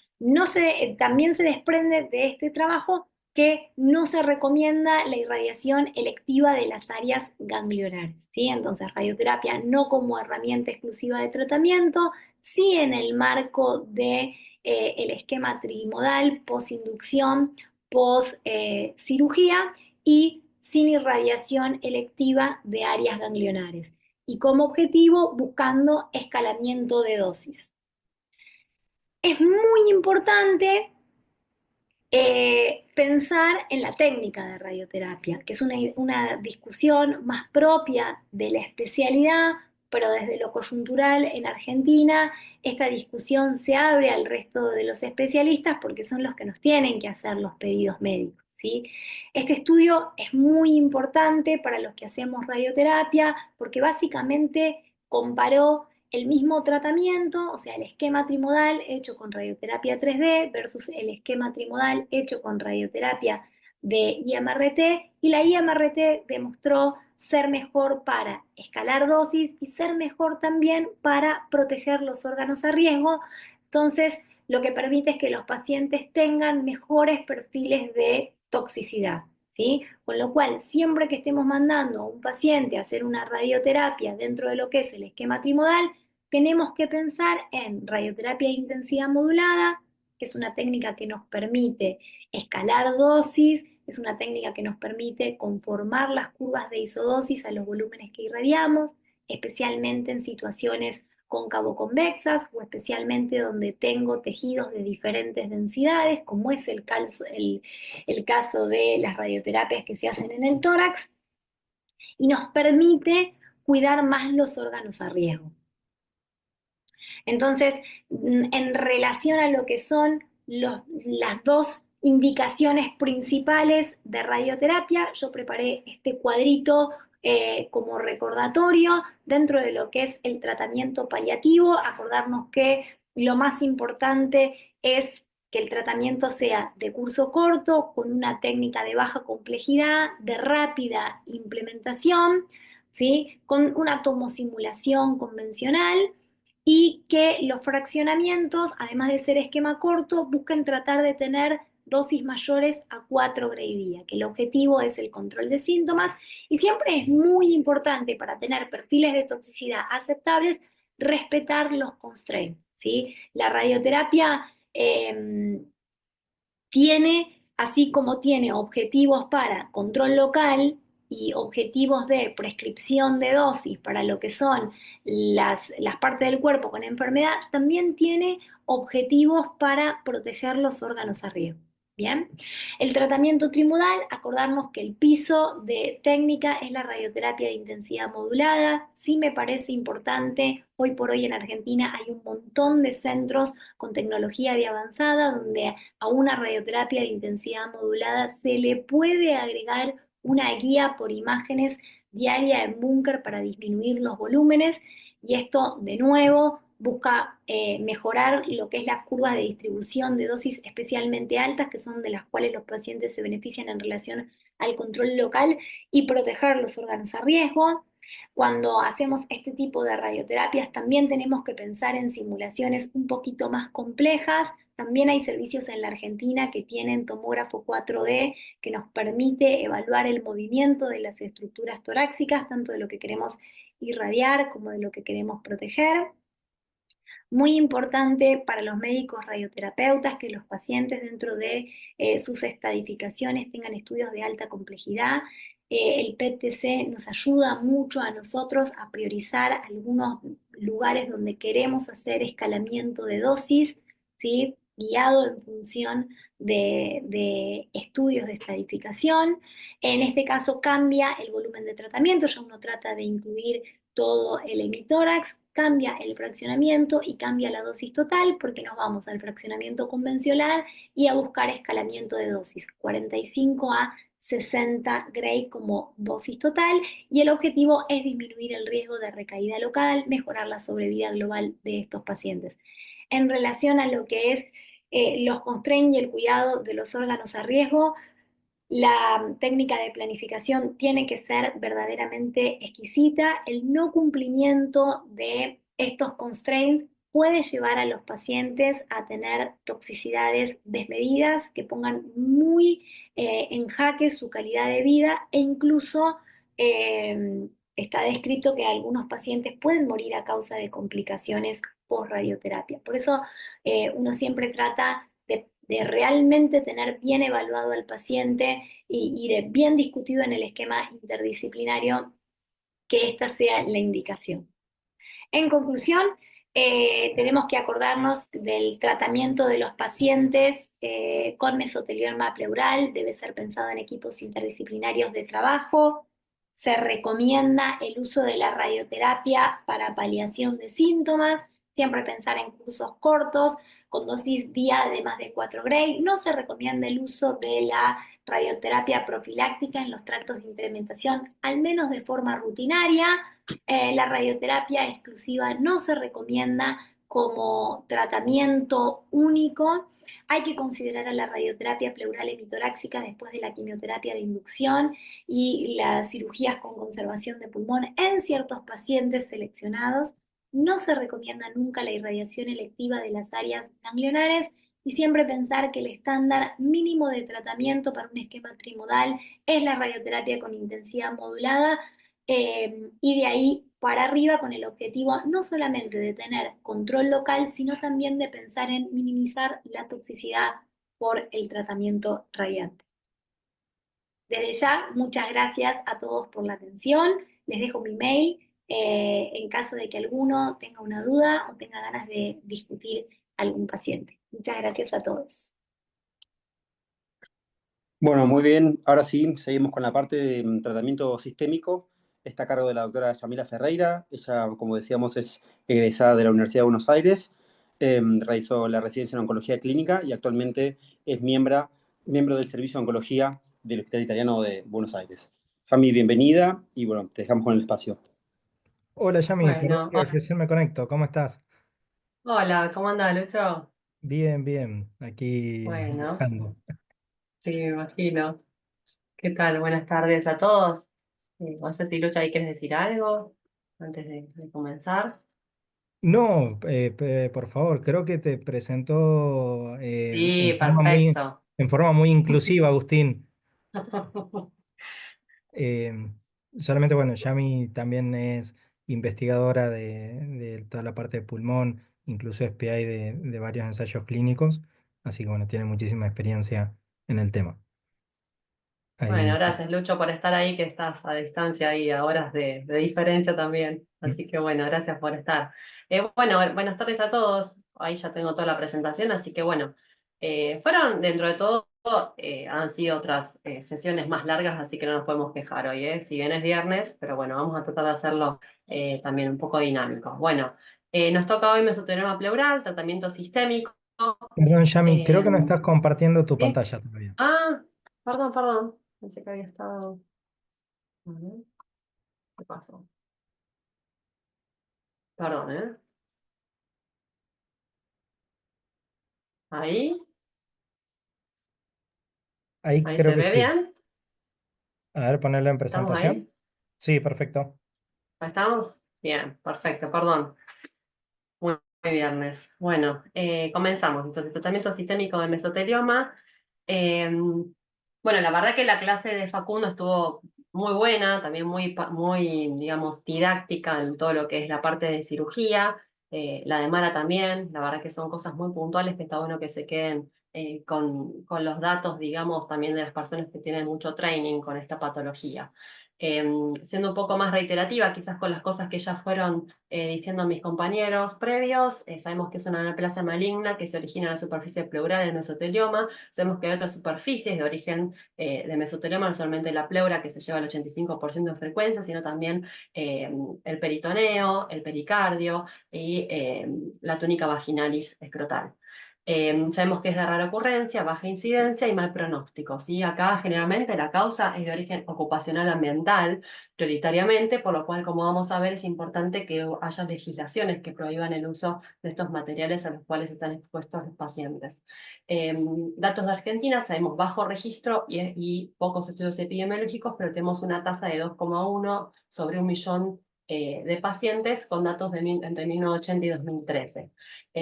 también se desprende de este trabajo que no se recomienda la irradiación electiva de las áreas ganglionares, ¿sí? Entonces, radioterapia no como herramienta exclusiva de tratamiento, sí en el marco de el esquema trimodal, post-inducción, post-cirugía y sin irradiación electiva de áreas ganglionares. Y como objetivo, buscando escalamiento de dosis. Es muy importante pensar en la técnica de radioterapia, que es una discusión más propia de la especialidad, pero desde lo coyuntural en Argentina, esta discusión se abre al resto de los especialistas porque son los que nos tienen que hacer los pedidos médicos, ¿sí? Este estudio es muy importante para los que hacemos radioterapia porque básicamente comparó el mismo tratamiento, o sea, el esquema trimodal hecho con radioterapia 3D versus el esquema trimodal hecho con radioterapia de IMRT, y la IMRT demostró ser mejor para escalar dosis y ser mejor también para proteger los órganos a riesgo. Entonces, lo que permite es que los pacientes tengan mejores perfiles de toxicidad, ¿sí? Con lo cual, siempre que estemos mandando a un paciente a hacer una radioterapia dentro de lo que es el esquema trimodal, tenemos que pensar en radioterapia de intensidad modulada, que es una técnica que nos permite escalar dosis, es una técnica que nos permite conformar las curvas de isodosis a los volúmenes que irradiamos, especialmente en situaciones cóncavo-convexas o especialmente donde tengo tejidos de diferentes densidades, como es el caso de las radioterapias que se hacen en el tórax, y nos permite cuidar más los órganos a riesgo. Entonces, en relación a lo que son las dos indicaciones principales de radioterapia, yo preparé este cuadrito como recordatorio dentro de lo que es el tratamiento paliativo. Acordarnos que lo más importante es que el tratamiento sea de curso corto, con una técnica de baja complejidad, de rápida implementación, ¿sí? Con una tomosimulación convencional y que los fraccionamientos, además de ser esquema corto, busquen tratar de tener dosis mayores a 4 gray día, que el objetivo es el control de síntomas y siempre es muy importante para tener perfiles de toxicidad aceptables respetar los constraints, ¿sí? La radioterapia tiene, así como tiene objetivos para control local y objetivos de prescripción de dosis para lo que son las partes del cuerpo con enfermedad, también tiene objetivos para proteger los órganos a riesgo. Bien, el tratamiento trimodal, acordarnos que el piso de técnica es la radioterapia de intensidad modulada. Sí me parece importante, hoy por hoy en Argentina hay un montón de centros con tecnología de avanzada donde a una radioterapia de intensidad modulada se le puede agregar una guía por imágenes diaria en búnker para disminuir los volúmenes y esto de nuevo busca mejorar lo que es las curvas de distribución de dosis especialmente altas, que son de las cuales los pacientes se benefician en relación al control local y proteger los órganos a riesgo. Cuando hacemos este tipo de radioterapias también tenemos que pensar en simulaciones un poquito más complejas. También hay servicios en la Argentina que tienen tomógrafo 4D que nos permite evaluar el movimiento de las estructuras torácicas, tanto de lo que queremos irradiar como de lo que queremos proteger. Muy importante para los médicos radioterapeutas que los pacientes dentro de sus estadificaciones tengan estudios de alta complejidad. El PET-TC nos ayuda mucho a nosotros a priorizar algunos lugares donde queremos hacer escalamiento de dosis, ¿sí? Guiado en función de estudios de estadificación. En este caso cambia el volumen de tratamiento, ya uno trata de incluir todo el hemitórax, cambia el fraccionamiento y cambia la dosis total porque nos vamos al fraccionamiento convencional y a buscar escalamiento de dosis, 45 a 60 gray como dosis total y el objetivo es disminuir el riesgo de recaída local, mejorar la sobrevida global de estos pacientes. En relación a lo que es los constraints y el cuidado de los órganos a riesgo, la técnica de planificación tiene que ser verdaderamente exquisita. El no cumplimiento de estos constraints puede llevar a los pacientes a tener toxicidades desmedidas que pongan muy en jaque su calidad de vida e incluso está descrito que algunos pacientes pueden morir a causa de complicaciones post radioterapia. Por eso uno siempre trata de realmente tener bien evaluado al paciente y de bien discutido en el esquema interdisciplinario que esta sea la indicación. En conclusión, tenemos que acordarnos del tratamiento de los pacientes con mesotelioma pleural, debe ser pensado en equipos interdisciplinarios de trabajo. Se recomienda el uso de la radioterapia para paliación de síntomas, siempre pensar en cursos cortos, con dosis día de más de 4 gray. No se recomienda el uso de la radioterapia profiláctica en los tractos de implementación, al menos de forma rutinaria. La radioterapia exclusiva no se recomienda como tratamiento único. Hay que considerar a la radioterapia pleural hemitoráxica después de la quimioterapia de inducción y las cirugías con conservación de pulmón en ciertos pacientes seleccionados. No se recomienda nunca la irradiación electiva de las áreas ganglionares y siempre pensar que el estándar mínimo de tratamiento para un esquema trimodal es la radioterapia con intensidad modulada y de ahí para arriba con el objetivo no solamente de tener control local, sino también de pensar en minimizar la toxicidad por el tratamiento radiante. Desde ya, muchas gracias a todos por la atención. Les dejo mi mail en caso de que alguno tenga una duda o tenga ganas de discutir algún paciente. Muchas gracias a todos. Bueno, muy bien. Ahora sí, seguimos con la parte de tratamiento sistémico. Está a cargo de la doctora Yamila Ferreira. Ella, como decíamos, es egresada de la Universidad de Buenos Aires. Realizó la residencia en oncología clínica y actualmente es miembro del Servicio de Oncología del Hospital Italiano de Buenos Aires. Yami, bienvenida y bueno, te dejamos con el espacio. Hola Yami, perdón Bueno, que recién me conecto, ¿cómo estás? hola, ¿cómo anda, Lucho? Bien, bien, aquí Bueno, viajando. sí, me imagino. ¿Qué tal? Buenas tardes a todos. No sé si Lucha ahí quieres decir algo antes de comenzar. No, por favor, creo que te presentó Sí, perfecto. en forma muy inclusiva, Agustín. Eh, Solamente, bueno, Yami también es investigadora de toda la parte de pulmón, incluso es PI de varios ensayos clínicos, así que bueno, tiene muchísima experiencia en el tema. Bueno, Ahí. gracias Lucho por estar ahí, que estás a distancia y a horas de diferencia también. Así que bueno, gracias por estar. Bueno, buenas tardes a todos. Ahí ya tengo toda la presentación, así que bueno, fueron dentro de todo, han sido otras sesiones más largas, así que no nos podemos quejar hoy, si bien es viernes, pero bueno, vamos a tratar de hacerlo también un poco dinámico. Bueno, nos toca hoy mesotelioma pleural, tratamiento sistémico. Perdón, Yami, creo que no em, estás compartiendo tu ¿Sí? pantalla todavía. Ah, perdón. Pensé que había estado. A ver, ¿qué pasó? Perdón, ¿eh? Ahí, Ahí ahí creo se que ve sí. bien. A ver, ponerla en ¿Estamos presentación. ahí? Sí, perfecto. ¿Ahí estamos? Bien, perfecto, perdón. Muy viernes. Bueno, comenzamos. Entonces, tratamiento sistémico de mesotelioma. Bueno, la verdad que la clase de Facundo estuvo muy buena, también muy, digamos, didáctica en todo lo que es la parte de cirugía. La de Mara también. La verdad que son cosas muy puntuales que está bueno que se queden con los datos, digamos, también de las personas que tienen mucho training con esta patología. Siendo un poco más reiterativa, quizás con las cosas que ya fueron diciendo mis compañeros previos, sabemos que es una neoplasia maligna que se origina en la superficie pleural del mesotelioma, sabemos que hay otras superficies de origen de mesotelioma, no solamente la pleura, que se lleva el 85% de frecuencia, sino también el peritoneo, el pericardio y la túnica vaginalis escrotal. Sabemos que es de rara ocurrencia, baja incidencia y mal pronóstico, ¿sí? Acá generalmente la causa es de origen ocupacional ambiental, prioritariamente, por lo cual, como vamos a ver, es importante que haya legislaciones que prohíban el uso de estos materiales a los cuales están expuestos los pacientes. Datos de Argentina, sabemos bajo registro y pocos estudios epidemiológicos, pero tenemos una tasa de 2,1 sobre 1 millón de pacientes con datos entre 1980 y 2013.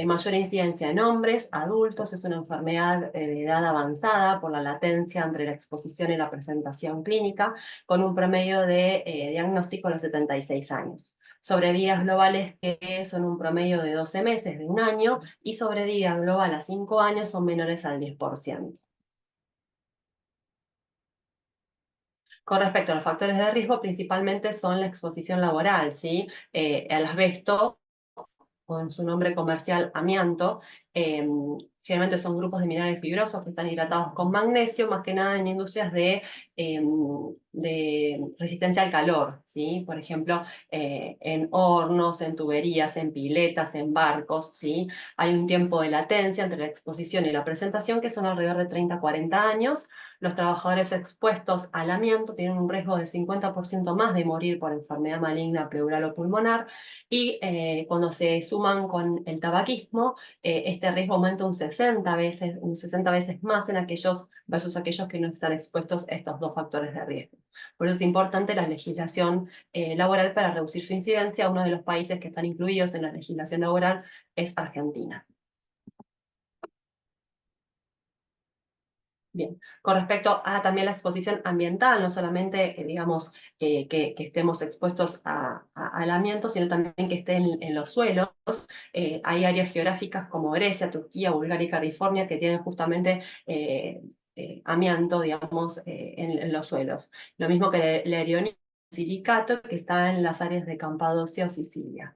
Mayor incidencia en hombres, adultos, es una enfermedad de edad avanzada por la latencia entre la exposición y la presentación clínica, con un promedio de diagnóstico a los 76 años. Sobrevidas globales que son un promedio de 12 meses, de un año, y sobrevida global a 5 años son menores al 10%. Con respecto a los factores de riesgo, principalmente son la exposición laboral, ¿sí? El asbesto, con su nombre comercial amianto, generalmente son grupos de minerales fibrosos que están hidratados con magnesio, más que nada en industrias de resistencia al calor, ¿sí? Por ejemplo, en hornos, en tuberías, en piletas, en barcos, ¿sí? Hay un tiempo de latencia entre la exposición y la presentación que son alrededor de 30 a 40 años. Los trabajadores expuestos al amianto tienen un riesgo de 50% más de morir por enfermedad maligna pleural o pulmonar, y cuando se suman con el tabaquismo, este riesgo aumenta un 60 veces más en aquellos versus aquellos que no están expuestos a estos dos factores de riesgo. Por eso es importante la legislación laboral para reducir su incidencia. Uno de los países que están incluidos en la legislación laboral es Argentina. Bien, con respecto a también la exposición ambiental, no solamente, digamos, que estemos expuestos al amianto, sino también que esté en los suelos. Hay áreas geográficas como Grecia, Turquía, Bulgaria y California que tienen justamente amianto, digamos, en los suelos. Lo mismo que el silicato que está en las áreas de Campadocia o Sicilia.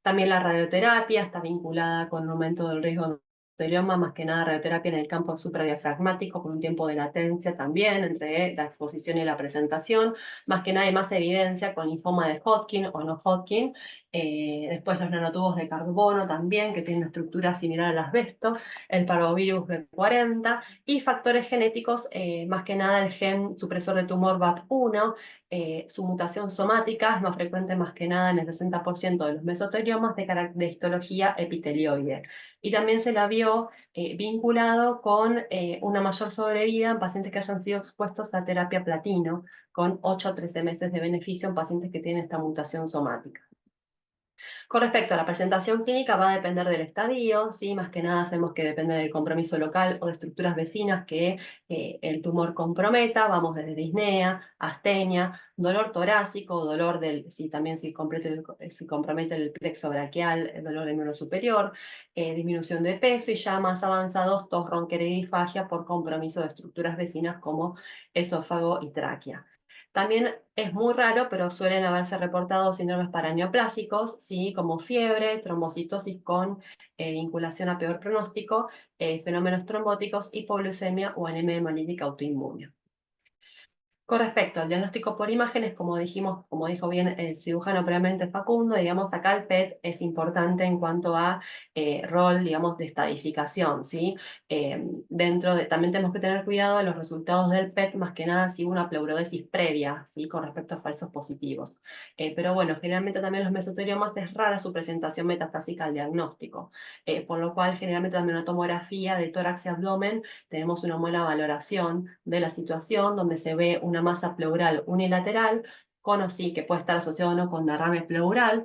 También la radioterapia está vinculada con el aumento del riesgo de mesotelioma, más que nada radioterapia en el campo supradiafragmático, con un tiempo de latencia también entre la exposición y la presentación. Más que nada hay más evidencia con linfoma de Hodgkin o no Hodgkin. Después los nanotubos de carbono también, que tienen una estructura similar al asbesto, el parvovirus B40 y factores genéticos, más que nada el gen supresor de tumor BAP1. Su mutación somática es más frecuente más que nada en el 60% de los mesoteliomas de histología epitelioide. Y también se la vio vio vinculado con una mayor sobrevida en pacientes que hayan sido expuestos a terapia platino, con 8 a 13 meses de beneficio en pacientes que tienen esta mutación somática. Con respecto a la presentación clínica, va a depender del estadio, ¿sí? Más que nada sabemos que depende del compromiso local o de estructuras vecinas que el tumor comprometa. Vamos desde disnea, astenia, dolor torácico, dolor del, si compromete el plexo braquial, el dolor del miembro superior, disminución de peso y ya más avanzados, tos, ronquera y disfagia por compromiso de estructuras vecinas como esófago y tráquea. También es muy raro, pero suelen haberse reportado síndromes paraneoplásicos, ¿sí? Como fiebre, trombocitosis con vinculación a peor pronóstico, fenómenos trombóticos, hipoglucemia o anemia hemolítica autoinmune. Con respecto al diagnóstico por imágenes, como dijimos, como dijo bien el cirujano previamente Facundo, digamos, acá el PET es importante en cuanto a rol, digamos, de estadificación, ¿sí? También tenemos que tener cuidado de los resultados del PET, más que nada si hubo una pleurodesis previa, ¿sí? Con respecto a falsos positivos. Pero bueno, generalmente también los mesoteliomas es rara su presentación metastásica al diagnóstico, por lo cual generalmente también una tomografía de tórax y abdomen tenemos una buena valoración de la situación, donde se ve una masa pleural unilateral, con o sí, que puede estar asociado o no con derrame pleural.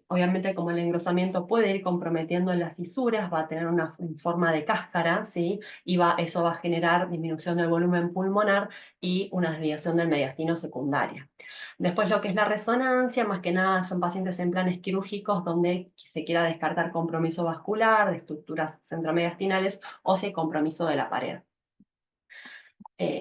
Obviamente, como el engrosamiento puede ir comprometiendo las fisuras, va a tener una forma de cáscara, ¿sí? Y eso va a generar disminución del volumen pulmonar y una desviación del mediastino secundaria. Después lo que es la resonancia, más que nada son pacientes en planes quirúrgicos donde se quiera descartar compromiso vascular de estructuras centromediastinales o si hay compromiso de la pared.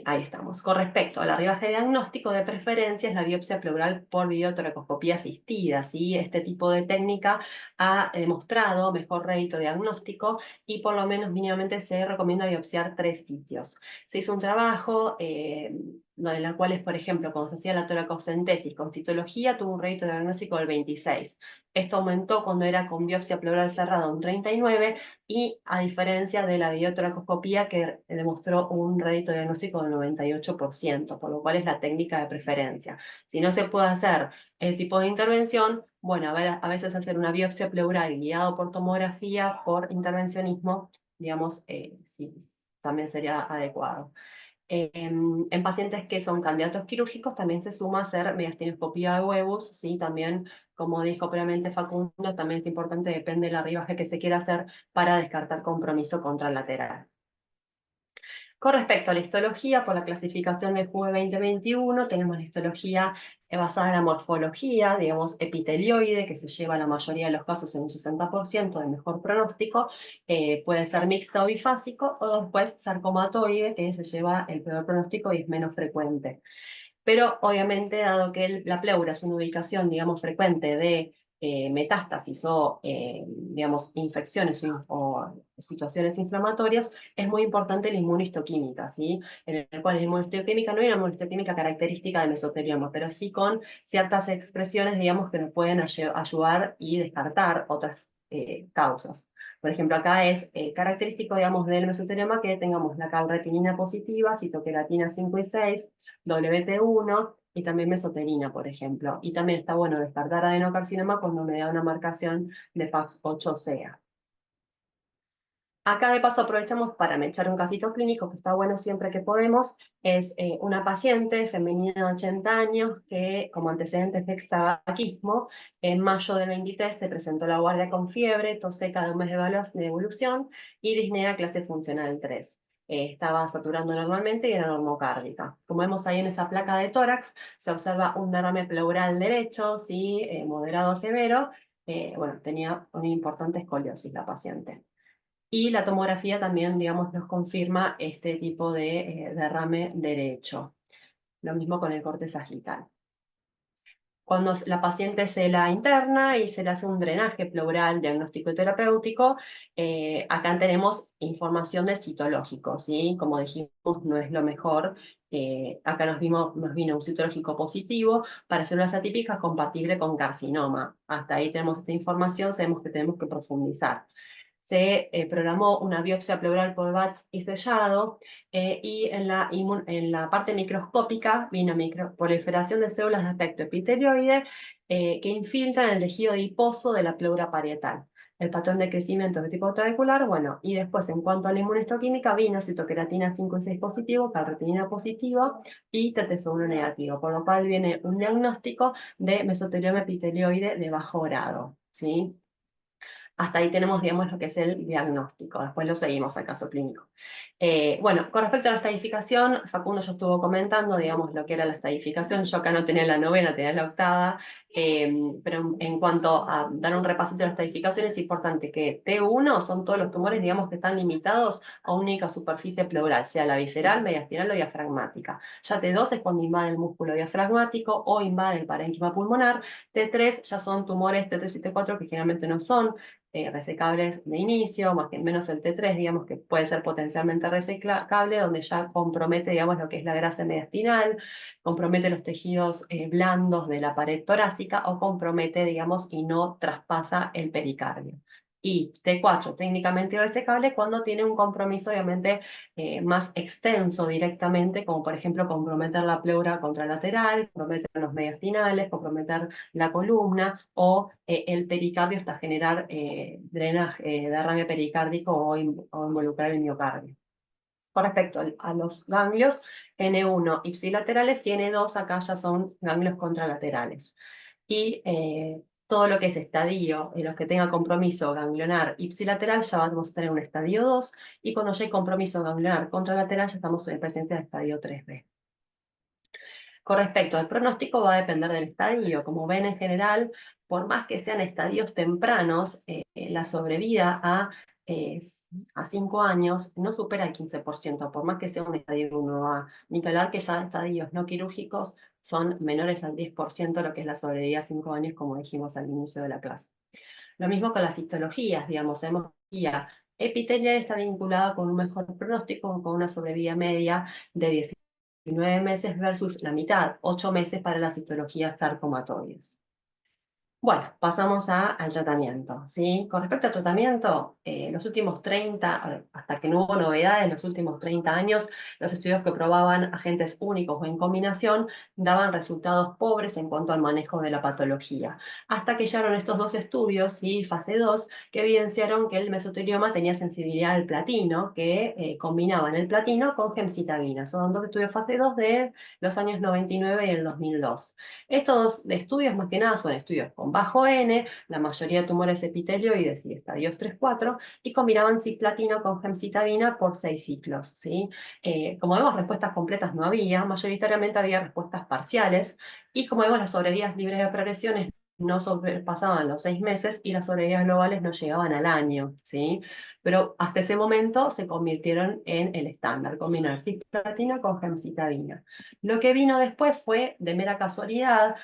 Ahí estamos. Con respecto al arribaje diagnóstico, de preferencia es la biopsia pleural por videotoracoscopía asistida, ¿sí? Este tipo de técnica ha demostrado mejor rédito diagnóstico y por lo menos mínimamente se recomienda biopsiar 3 sitios. Se hizo un trabajo en la cual, por ejemplo, cuando se hacía la toracocentesis con citología, tuvo un rédito diagnóstico del 26. Esto aumentó cuando era con biopsia pleural cerrada un 39 y a diferencia de la videotoracoscopía que demostró un rédito diagnóstico del 98%, por lo cual es la técnica de preferencia. Si no se puede hacer el tipo de intervención, bueno, a veces hacer una biopsia pleural guiado por tomografía, por intervencionismo, digamos, sí, también sería adecuado. En pacientes que son candidatos quirúrgicos también se suma hacer mediastinoscopía de huevos, ¿sí? También, como dijo previamente Facundo, también es importante, depende del arribaje que se quiera hacer para descartar compromiso contralateral. Con respecto a la histología, por la clasificación de JUE 2021, tenemos la histología basada en la morfología, digamos, epitelioide, que se lleva la mayoría de los casos en un 60% de mejor pronóstico, puede ser mixta o bifásico, o después sarcomatoide, que se lleva el peor pronóstico y es menos frecuente. Pero obviamente, dado que la pleura es una ubicación, digamos, frecuente de metástasis o, digamos, infecciones o situaciones inflamatorias, es muy importante la inmunohistoquímica, ¿sí? En el cual la inmunohistoquímica no es una inmunohistoquímica característica del mesotelioma, pero sí con ciertas expresiones, digamos, que nos pueden ayudar y descartar otras causas. Por ejemplo, acá es característico, digamos, del mesotelioma que tengamos la calretinina positiva, citoqueratina 5 y 6, WT1 y también mesoterina, por ejemplo. Y también está bueno descartar adenocarcinoma cuando me da una marcación de FAX8-CA. Acá de paso aprovechamos para echar un casito clínico que está bueno siempre que podemos. Es una paciente femenina de 80 años que como antecedentes de tabaquismo, en mayo del 23 se presentó a la guardia con fiebre, tos seca de un mes de evolución y disnea clase funcional 3. Estaba saturando normalmente y era normocárdica. Como vemos ahí en esa placa de tórax, se observa un derrame pleural derecho, ¿sí? Moderado a severo. Bueno, tenía una importante escoliosis la paciente. Y la tomografía también, digamos, nos confirma este tipo de derrame derecho. Lo mismo con el corte sagital. Cuando la paciente se la interna y se le hace un drenaje pleural diagnóstico y terapéutico, acá tenemos información de citológico, ¿sí? Como dijimos, no es lo mejor. Acá nos vino un citológico positivo para células atípicas compatible con carcinoma. Hasta ahí tenemos esta información, sabemos que tenemos que profundizar. Se programó una biopsia pleural por BATS y sellado, y en la parte microscópica vino proliferación de células de aspecto epitelioide que infiltran el tejido adiposo de la pleura parietal. el patrón de crecimiento de tipo trabecular, bueno, y después en cuanto a la inmunohistoquímica, vino citoqueratina 5 y 6 positivo, calretinina positivo y TTF1 negativo, por lo cual viene un diagnóstico de mesotelioma epitelioide de bajo grado, ¿sí? Hasta ahí tenemos, digamos, lo que es el diagnóstico. Después lo seguimos al caso clínico. Bueno, con respecto a la estadificación, Facundo ya estuvo comentando, digamos, lo que era la estadificación. Yo acá no tenía la novena, tenía la octava. Pero en cuanto a dar un repasito de la estadificación, es importante que T1 son todos los tumores, digamos, que están limitados a una única superficie pleural, sea la visceral, mediastinal o diafragmática. Ya T2 es cuando invade el músculo diafragmático o invade el parénquima pulmonar. T3 ya son tumores T3 y T4 que generalmente no son resecables de inicio, más que menos el T3, digamos, que puede ser potencialmente resecable, donde ya compromete, digamos, lo que es la grasa mediastinal, compromete los tejidos blandos de la pared torácica o compromete, digamos, y no traspasa el pericardio. Y T4, técnicamente irresecable, cuando tiene un compromiso, obviamente, más extenso directamente, como por ejemplo comprometer la pleura contralateral, comprometer los mediastinales, comprometer la columna o el pericardio hasta generar drenaje, derrame pericárdico o involucrar el miocardio. Con respecto a los ganglios, N1 ipsilaterales y N2 acá ya son ganglios contralaterales. Y todo lo que es estadio, los que tengan compromiso ganglionar ipsilateral, ya vamos a tener un estadio 2, y cuando ya hay compromiso ganglionar contralateral, ya estamos en presencia de estadio 3B. Con respecto al pronóstico, va a depender del estadio. Como ven, en general, por más que sean estadios tempranos, la sobrevida a 5 años no supera el 15%, por más que sea un estadio 1A. Ni que hablar que ya estadios no quirúrgicos son menores al 10% lo que es la sobrevida a 5 años, como dijimos al inicio de la clase. Lo mismo con las histologías, digamos, hemología epitelial está vinculada con un mejor pronóstico, con una sobrevida media de 19 meses versus la mitad, 8 meses para las histologías sarcomatoides. Bueno, pasamos al tratamiento, ¿sí? Con respecto al tratamiento, los últimos 30, hasta que no hubo novedades, los últimos 30 años, los estudios que probaban agentes únicos o en combinación daban resultados pobres en cuanto al manejo de la patología. Hasta que llegaron estos dos estudios, ¿sí? Fase 2, que evidenciaron que el mesotelioma tenía sensibilidad al platino, que combinaban el platino con gemcitabina. Son dos estudios fase 2 de los años 99 y el 2002. Estos estudios más que nada son estudios con bajo N, la mayoría de tumores epitelioides y estadios 3-4, y combinaban cisplatino con gemcitabina por 6 ciclos, ¿sí? Como vemos, respuestas completas no había, mayoritariamente había respuestas parciales, y como vemos, las sobrevidas libres de progresiones no sobrepasaban los 6 meses y las sobrevidas globales no llegaban al año, ¿sí? Pero hasta ese momento se convirtieron en el estándar, combinar cisplatina con gemcitabina. Lo que vino después fue, de mera casualidad,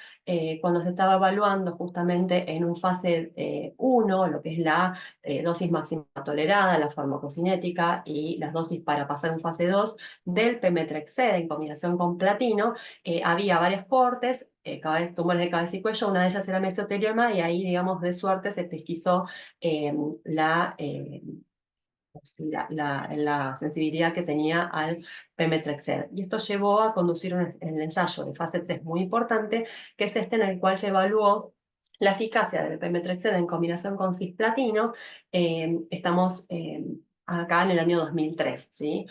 cuando se estaba evaluando justamente en un fase 1, lo que es la dosis máxima tolerada, la farmacocinética y las dosis para pasar en fase 2 del pemetrexed en combinación con platino, había varias cohortes, tumores de cabeza y cuello, una de ellas era mesotelioma, y ahí, digamos, de suerte se pesquisó la sensibilidad que tenía al pemetrexed. Y esto llevó a conducir el ensayo de fase 3 muy importante, que es este en el cual se evaluó la eficacia del pemetrexed en combinación con cisplatino. Estamos acá en el año 2003, ¿sí?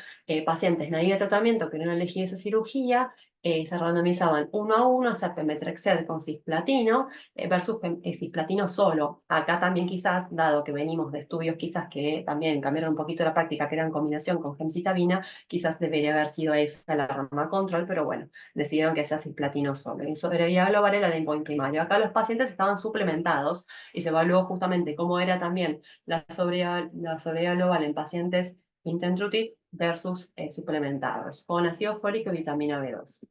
Pacientes naivos de tratamiento que no elegían esa cirugía, se randomizaban 1 a 1 a hacer pemetrexed con cisplatino versus cisplatino solo. Acá también quizás, dado que venimos de estudios quizás que también cambiaron un poquito la práctica, que eran en combinación con gemcitabina, quizás debería haber sido esa la rama control, pero bueno, decidieron que sea cisplatino solo. Y sobrevida global era el endpoint primario. Acá los pacientes estaban suplementados y se evaluó justamente cómo era también la sobrevida global en pacientes intentrutit versus suplementados, con ácido fólico y vitamina B2.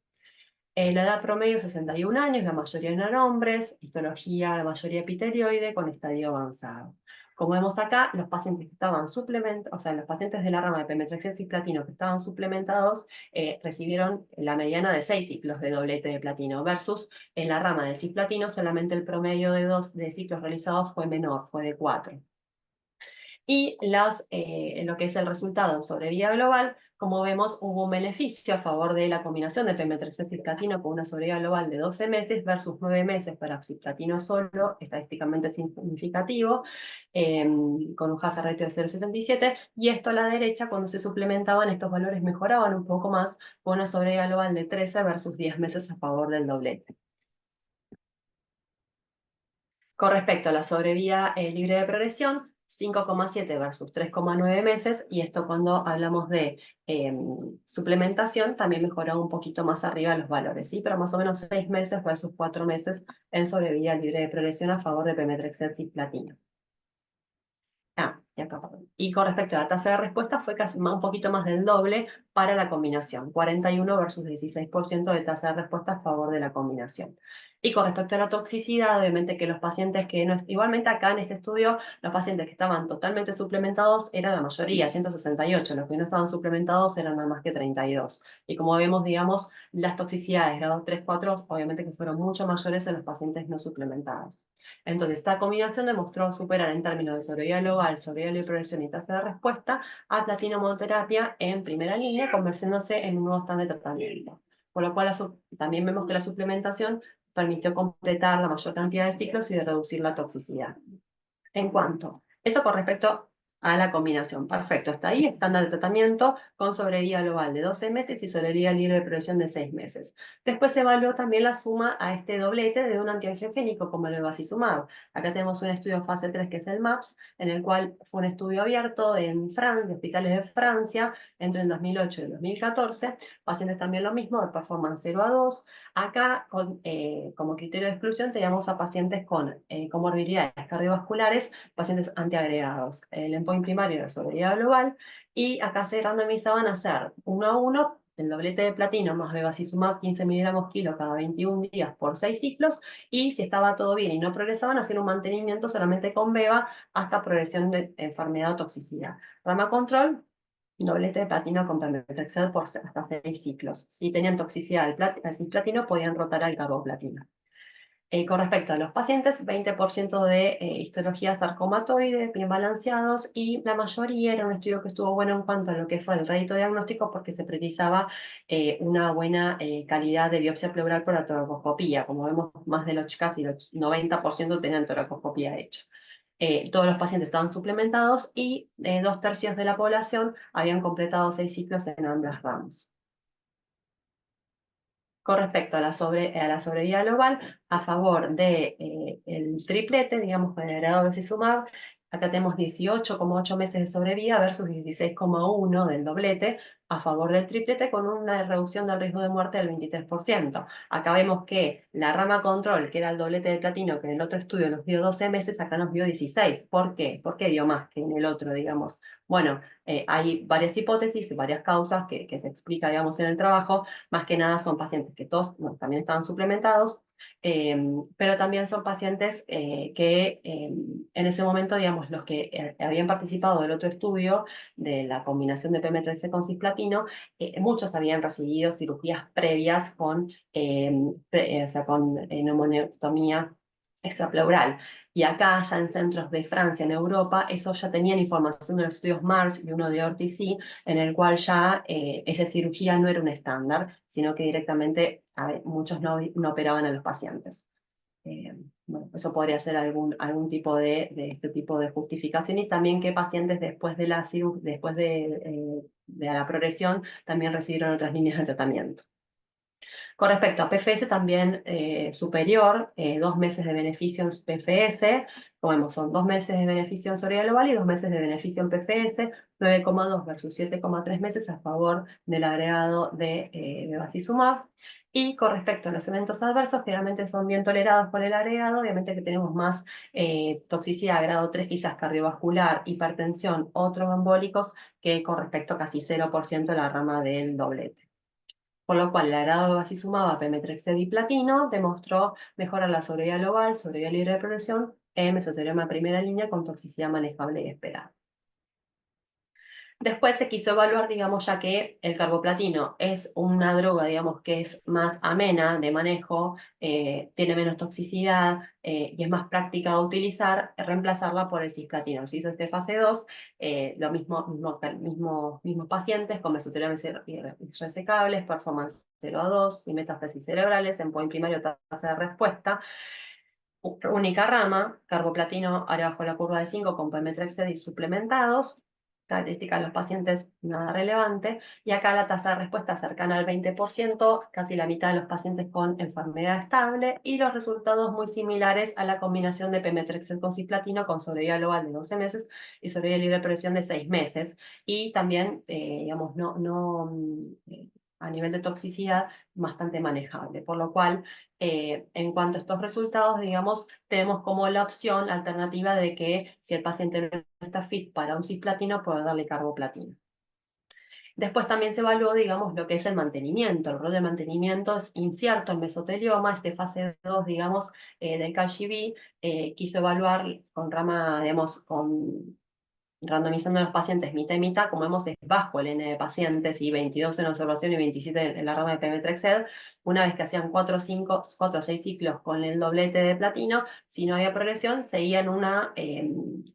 La edad promedio 61 años, la mayoría eran hombres, histología, la mayoría epitelioide con estadio avanzado. Como vemos acá, los pacientes que estaban suplementados, o sea, los pacientes de la rama de pemetrexed cisplatino que estaban suplementados, recibieron la mediana de 6 ciclos de doblete de platino, versus en la rama de cisplatino solamente el promedio de ciclos realizados fue menor, fue de 4. Y lo que es el resultado en sobrevida global, como vemos, hubo un beneficio a favor de la combinación de pemetrexed cisplatino con una sobrevida global de 12 meses versus 9 meses para cisplatino solo, estadísticamente significativo, con un hazard ratio de 0,77, y esto a la derecha, cuando se suplementaban, estos valores mejoraban un poco más, con una sobrevida global de 13 versus 10 meses a favor del doblete. Con respecto a la sobrevida libre de progresión, 5,7 versus 3,9 meses, y esto cuando hablamos de suplementación también mejora un poquito más arriba los valores, ¿sí? Pero más o menos 6 meses versus 4 meses en sobrevida libre de progresión a favor de pemetrexed cisplatino. Y acá, perdón. Y con respecto a la tasa de respuesta fue casi un poquito más del doble para la combinación, 41 versus 16% de tasa de respuesta a favor de la combinación. Y con respecto a la toxicidad, obviamente que los pacientes que no, igualmente acá en este estudio, los pacientes que estaban totalmente suplementados eran la mayoría, 168, los que no estaban suplementados eran nada más que 32. Y como vemos, digamos, las toxicidades grado 3, 4, obviamente que fueron mucho mayores en los pacientes no suplementados. Entonces, esta combinación demostró superar en términos de sobrevida global, sobrevida libre de progresión y tasa de respuesta a platino monoterapia en primera línea, convirtiéndose en un nuevo estándar de tratamiento. Por lo cual también vemos que la suplementación permitió completar la mayor cantidad de ciclos y de reducir la toxicidad. Eso con respecto a la combinación. Perfecto, está ahí, estándar de tratamiento con sobrevida global de 12 meses y sobrevida libre de progresión de 6 meses. Después se evaluó también la suma a este doblete de un antiangiogénico como el bevacizumab. Acá tenemos un estudio fase 3 que es el MAPS, en el cual fue un estudio abierto en Francia, de hospitales de Francia, entre el 2008 y el 2014. Pacientes también lo mismo, de performance 0 a 2. Acá, como criterio de exclusión, teníamos a pacientes con comorbilidades cardiovasculares, pacientes antiagregados. El endpoint primario era sobrevida global, y acá se randomizaban a hacer 1 a 1, el doblete de platino más bevacizumab 15 miligramos kilo cada 21 días por 6 ciclos, y si estaba todo bien y no progresaban, hacer un mantenimiento solamente con beva hasta progresión de enfermedad o toxicidad. Rama control, doblete de platino con pemetrexed por hasta 6 ciclos. Si tenían toxicidad al cisplatino, podían rotar al carboplatino. Con respecto a los pacientes, 20% de histología sarcomatoide, bien balanceados, y la mayoría era un estudio que estuvo bueno en cuanto a lo que fue el rédito diagnóstico, porque se priorizaba una buena calidad de biopsia pleural por la toracoscopía. Como vemos, más del casi el 90% tenían toracoscopía hecha. Todos los pacientes estaban suplementados y 2/3 de la población habían completado 6 ciclos en ambas ramas. Con respecto a la sobrevida global, a favor de el triplete, digamos, con el agregado bevacizumab, acá tenemos 18,8 meses de sobrevida versus 16,1 del doblete, a favor del triplete, con una reducción del riesgo de muerte del 23%. Acá vemos que la rama control, que era el doblete de platino, que en el otro estudio nos dio 12 meses, acá nos dio 16. ¿Por qué? ¿Por qué dio más que en el otro, digamos? Bueno, hay varias hipótesis y varias causas que se explica, digamos, en el trabajo. Más que nada son pacientes que todos también estaban suplementados, pero también son pacientes que en ese momento, digamos, los que habían participado del otro estudio de la combinación de pemetrexed con cisplatino, muchos habían recibido cirugías previas con, o sea, con neumonectomía extrapleural. Y acá, ya en centros de Francia, en Europa, eso ya tenían información de los estudios MARS y uno de ORTC, en el cual ya esa cirugía no era un estándar, sino que directamente muchos no operaban a los pacientes. Bueno, eso podría ser algún tipo de este tipo de justificación, y también que pacientes después de la progresión también recibieron otras líneas de tratamiento. Con respecto a PFS, también superior, 2 meses de beneficio en PFS, como vemos, son 2 meses de beneficio en sobrevida global y 2 meses de beneficio en PFS, 9,2 versus 7,3 meses a favor del agregado de bevacizumab. Y con respecto a los eventos adversos, generalmente son bien tolerados por el agregado, obviamente que tenemos más toxicidad grado 3, quizás cardiovascular, hipertensión o tromboembólicos, que con respecto a casi 0% la rama del doblete. Por lo cual, el agregado de bevacizumab a pemetrexed y platino demostró mejorar la sobrevida global, sobrevida libre de progresión en mesotelioma de primera línea con toxicidad manejable y esperada. Después se quiso evaluar, digamos, ya que el carboplatino es una droga, digamos, que es más amena de manejo, tiene menos toxicidad y es más práctica de utilizar, reemplazarla por el cisplatino. Se hizo este fase 2, lo mismos pacientes con mesotelioma irresecables, performance 0 a 2 y metástasis cerebrales, endpoint primario tasa de respuesta. Única rama, carboplatino área bajo la curva de 5 con pemetrexed y suplementados, características de los pacientes nada relevante, y acá la tasa de respuesta cercana al 20%, casi la mitad de los pacientes con enfermedad estable, y los resultados muy similares a la combinación de pemetrexed con cisplatino con sobrevida global de 12 meses y sobrevida libre de progresión de 6 meses, y también, digamos, a nivel de toxicidad, bastante manejable, por lo cual en cuanto a estos resultados, digamos, tenemos como la opción alternativa de que si el paciente no está fit para un cisplatino, poder darle carboplatino. Después también se evaluó, digamos, lo que es el mantenimiento. El rol de mantenimiento es incierto en mesotelioma. Este fase 2, digamos, del CALGB quiso evaluar con rama, digamos, randomizando a los pacientes mitad y mitad, como vemos es bajo el N de pacientes y 22 en observación y 27 en la rama de pemetrexed. Una vez que hacían 4 o 6 ciclos con el doblete de platino, si no había progresión, seguían un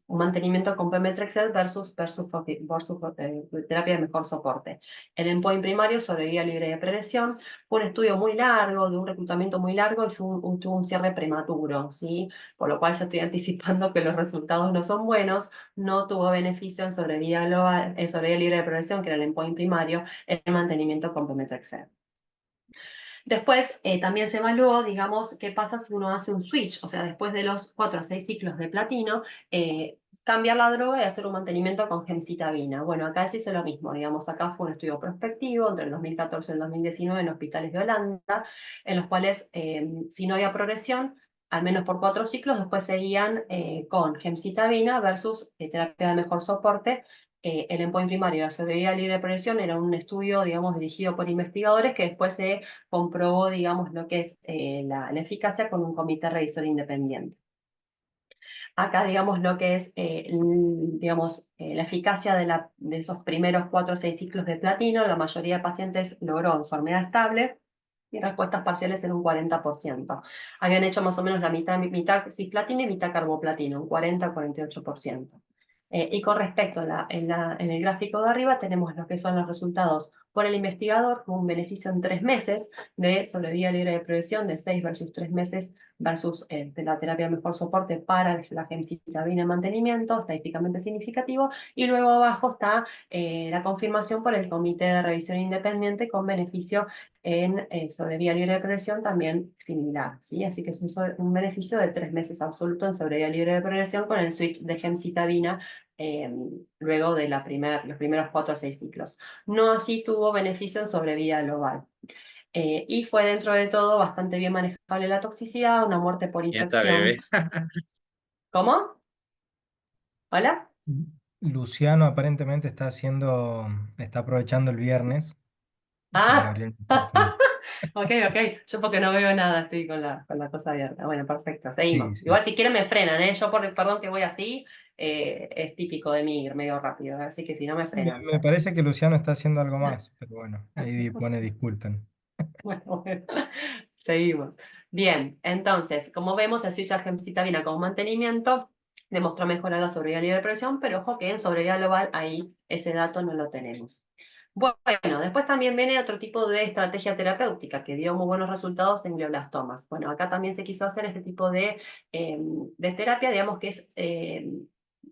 mantenimiento con pemetrexed versus terapia de mejor soporte. El endpoint primario sobrevivía libre de progresión. Fue un estudio muy largo, de un reclutamiento muy largo, y tuvo un cierre prematuro, ¿sí? Por lo cual ya estoy anticipando que los resultados no son buenos. No tuvo beneficio en sobrevida global, en sobrevida libre de progresión, que era el endpoint primario, el mantenimiento con pemetrexed. Después también se evaluó, digamos, qué pasa si uno hace un switch, o sea, después de los 4 a 6 ciclos de platino, cambiar la droga y hacer un mantenimiento con gemcitabina. Bueno, acá se hizo lo mismo, digamos, acá fue un estudio prospectivo entre el 2014 y el 2019 en hospitales de Holanda, en los cuales, si no había progresión, al menos por 4 ciclos, después seguían con gemcitabina versus terapia de mejor soporte. El endpoint primario, la sobrevida libre de progresión, era un estudio, digamos, dirigido por investigadores que después se comprobó, digamos, lo que es la eficacia con un comité revisor independiente. Acá, digamos, lo que es, digamos, la eficacia de esos primeros 4 o 6 ciclos de platino, la mayoría de pacientes logró enfermedad estable y respuestas parciales en un 40%. Habían hecho más o menos la mitad cisplatino y mitad carboplatino, un 40-48%. Y con respecto en el gráfico de arriba tenemos lo que son los resultados por el investigador, con un beneficio en 3 meses de sobrevida libre de progresión de 6 versus 3 meses versus de la terapia de mejor soporte para la gemcitabina en mantenimiento, estadísticamente significativo, y luego abajo está la confirmación por el Comité de Revisión Independiente con beneficio en sobrevida libre de progresión también similar, ¿sí? Así que es un beneficio de 3 meses absoluto en sobrevida libre de progresión con el switch de gemcitabina luego de los primeros 4 a 6 ciclos. No así tuvo beneficio en sobrevida global. Y fue dentro de todo bastante bien manejable la toxicidad, una muerte por Ya está, infección. bebé. ¿Cómo? ¿Hola? Luciano aparentemente está aprovechando el viernes y se le Ah, abrió el micrófono. ok. Yo porque no veo nada, estoy con la cosa abierta. Bueno, perfecto, seguimos. Sí, sí. Igual si quieren me frenan, ¿eh? Yo perdón que voy así, es típico de mí ir medio rápido, así que si no me frenan. Me parece que Luciano está haciendo algo más, pero bueno, ahí pone disculpen. Bueno, seguimos. Bien, entonces, como vemos, el switch a gemcitabina como mantenimiento demostró mejorar la sobrevida libre de presión, pero ojo que en sobrevida global ahí ese dato no lo tenemos. Bueno, después también viene otro tipo de estrategia terapéutica que dio muy buenos resultados en glioblastomas. Bueno, acá también se quiso hacer este tipo de terapia, digamos que es,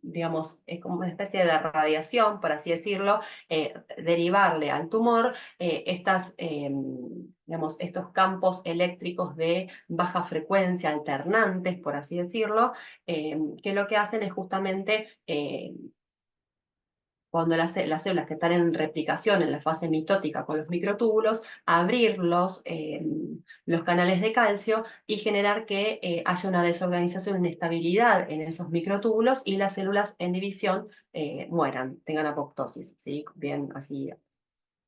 digamos, es como una especie de radiación, por así decirlo, derivarle al tumor digamos, estos campos eléctricos de baja frecuencia, alternantes, por así decirlo, que lo que hacen es justamente cuando las células que están en replicación en la fase mitótica con los microtúbulos, abrir los canales de calcio y generar que haya una desorganización, una inestabilidad en esos microtúbulos y las células en división mueran, tengan apoptosis, ¿sí? Bien así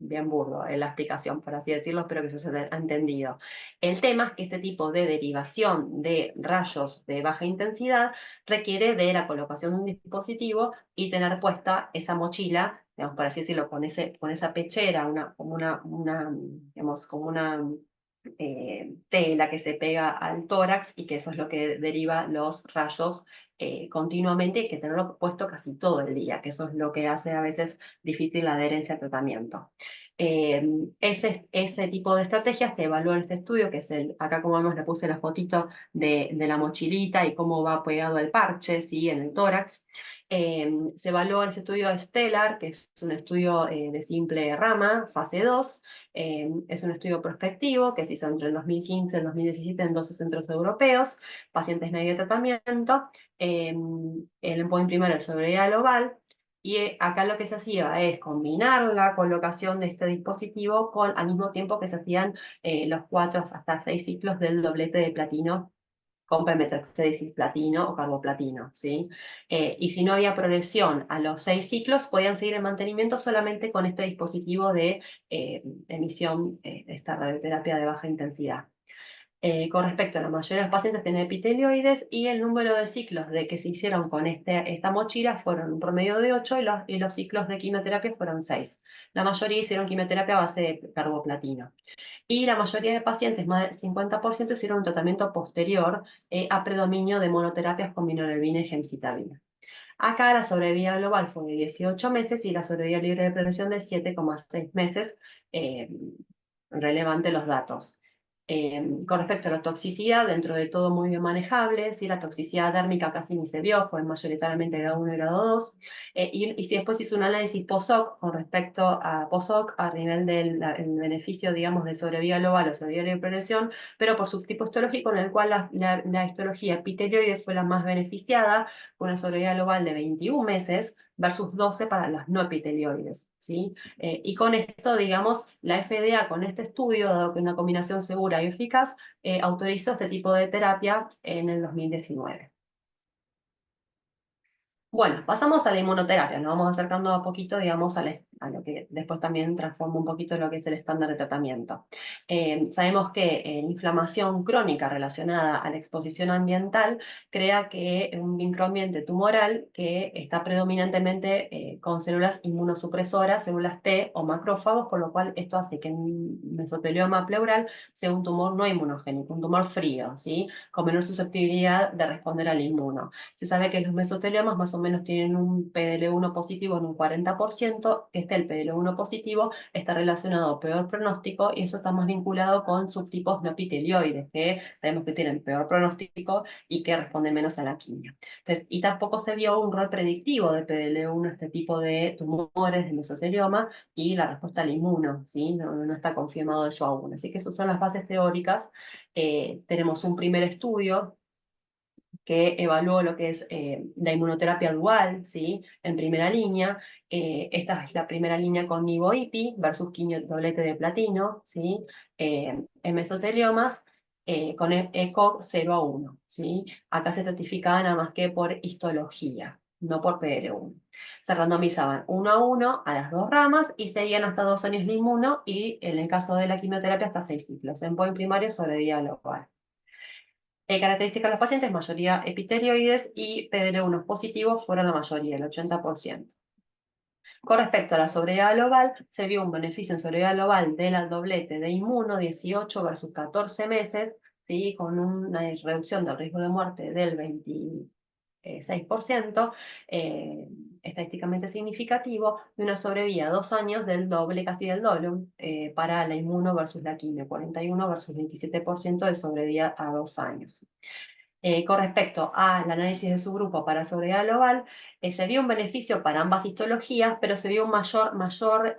bien burdo en la explicación, por así decirlo, espero que eso se haya entendido. El tema es que este tipo de derivación de rayos de baja intensidad requiere de la colocación de un dispositivo y tener puesta esa mochila, digamos, por así decirlo, con esa pechera, digamos, como una tela que se pega al tórax y que eso es lo que deriva los rayos continuamente, y que tenerlo puesto casi todo el día, que eso es lo que hace a veces difícil la adherencia al tratamiento. Ese tipo de estrategias se evalúa en este estudio, que es acá como vemos le puse la fotito de la mochilita y cómo va pegado el parche, ¿sí? En el tórax. Se evaluó en ese estudio Stellar, que es un estudio de simple rama, fase 2. Es un estudio prospectivo que se hizo entre el 2015 y el 2017 en 12 centros europeos, pacientes medio de tratamiento. El endpoint primero es sobriedad global, y acá lo que se hacía es combinar la colocación de este dispositivo al mismo tiempo que se hacían los 4 hasta 6 ciclos del doblete de platino con pemetrexed cisplatino o carboplatino, ¿sí? Y si no había progresión a los 6 ciclos, podían seguir en mantenimiento solamente con este dispositivo de emisión, esta radioterapia de baja intensidad. Con respecto a la mayoría de los pacientes tienen epitelioides, y el número de ciclos de que se hicieron con esta mochila fueron un promedio de 8, y los ciclos de quimioterapia fueron 6. La mayoría hicieron quimioterapia a base de carboplatino. Y la mayoría de pacientes, más del 50%, hicieron un tratamiento posterior a predominio de monoterapias con vinorelbina y gemcitabina. Acá la sobrevida global fue de 18 meses y la sobrevida libre de progresión de 7,6 meses. Relevante los datos. Con respecto a la toxicidad, dentro de todo muy bien manejable, ¿sí? La toxicidad dérmica casi ni se vio, fue mayoritariamente grado 1 y grado 2. Y si después hizo un análisis post-hoc con respecto a post-hoc a nivel del beneficio, digamos, de sobrevida global o sobrevida de progresión, pero por subtipo histológico, en el cual la histología epitelioide fue la más beneficiada, con una sobrevida global de 21 meses versus 12 para las no epitelioides, ¿sí? Y con esto, digamos, la FDA con este estudio, dado que es una combinación segura y eficaz, autorizó este tipo de terapia en el 2019. Bueno, pasamos a la inmunoterapia, nos vamos acercando a poquito, digamos, a lo que después también transforma un poquito lo que es el estándar de tratamiento. Sabemos que inflamación crónica relacionada a la exposición ambiental crea que un microambiente tumoral que está predominantemente con células inmunosupresoras, células T o macrófagos, por lo cual esto hace que en mesotelioma pleural sea un tumor no inmunogénico, un tumor frío, ¿sí? Con menor susceptibilidad de responder al inmuno. Se sabe que los mesoteliomas más o menos tienen un PDL1 positivo en un 40%, que el PDL1 positivo está relacionado a peor pronóstico, y eso está más vinculado con subtipos no epitelioides, que sabemos que tienen peor pronóstico y que responden menos a la quimio. Entonces, y tampoco se vio un rol predictivo de PDL1, este tipo de tumores de mesotelioma, y la respuesta al inmuno, ¿sí? No está confirmado eso aún. Así que esas son las bases teóricas. Tenemos un primer estudio que evaluó lo que es la inmunoterapia dual, ¿sí? En primera línea. Esta es la primera línea con nivo-ipi versus quimio doblete de platino, ¿sí? En mesoteliomas, con ECOG 0 a 1, ¿sí? Acá se estratificaba nada más que por histología, no por PDL1. Se randomizaban 1 a 1 a las 2 ramas y seguían hasta 2 años de inmuno, y en el caso de la quimioterapia hasta 6 ciclos. En point primario sobrevía global. Características de los pacientes, mayoría epitelioides, y PDL1 positivos fueron la mayoría, el 80%. Con respecto a la sobrevida global, se vio un beneficio en sobrevida global del doblete de inmuno, 18 versus 14 meses, ¿sí? Con una reducción del riesgo de muerte del 26%, estadísticamente significativo, de una sobrevida a 2 años del doble, casi del doble, para la inmuno versus la quimio, 41 versus 27% de sobrevida a 2 años. Con respecto al análisis de subgrupo para sobrevida global, se vio un beneficio para ambas histologías, pero se vio un mayor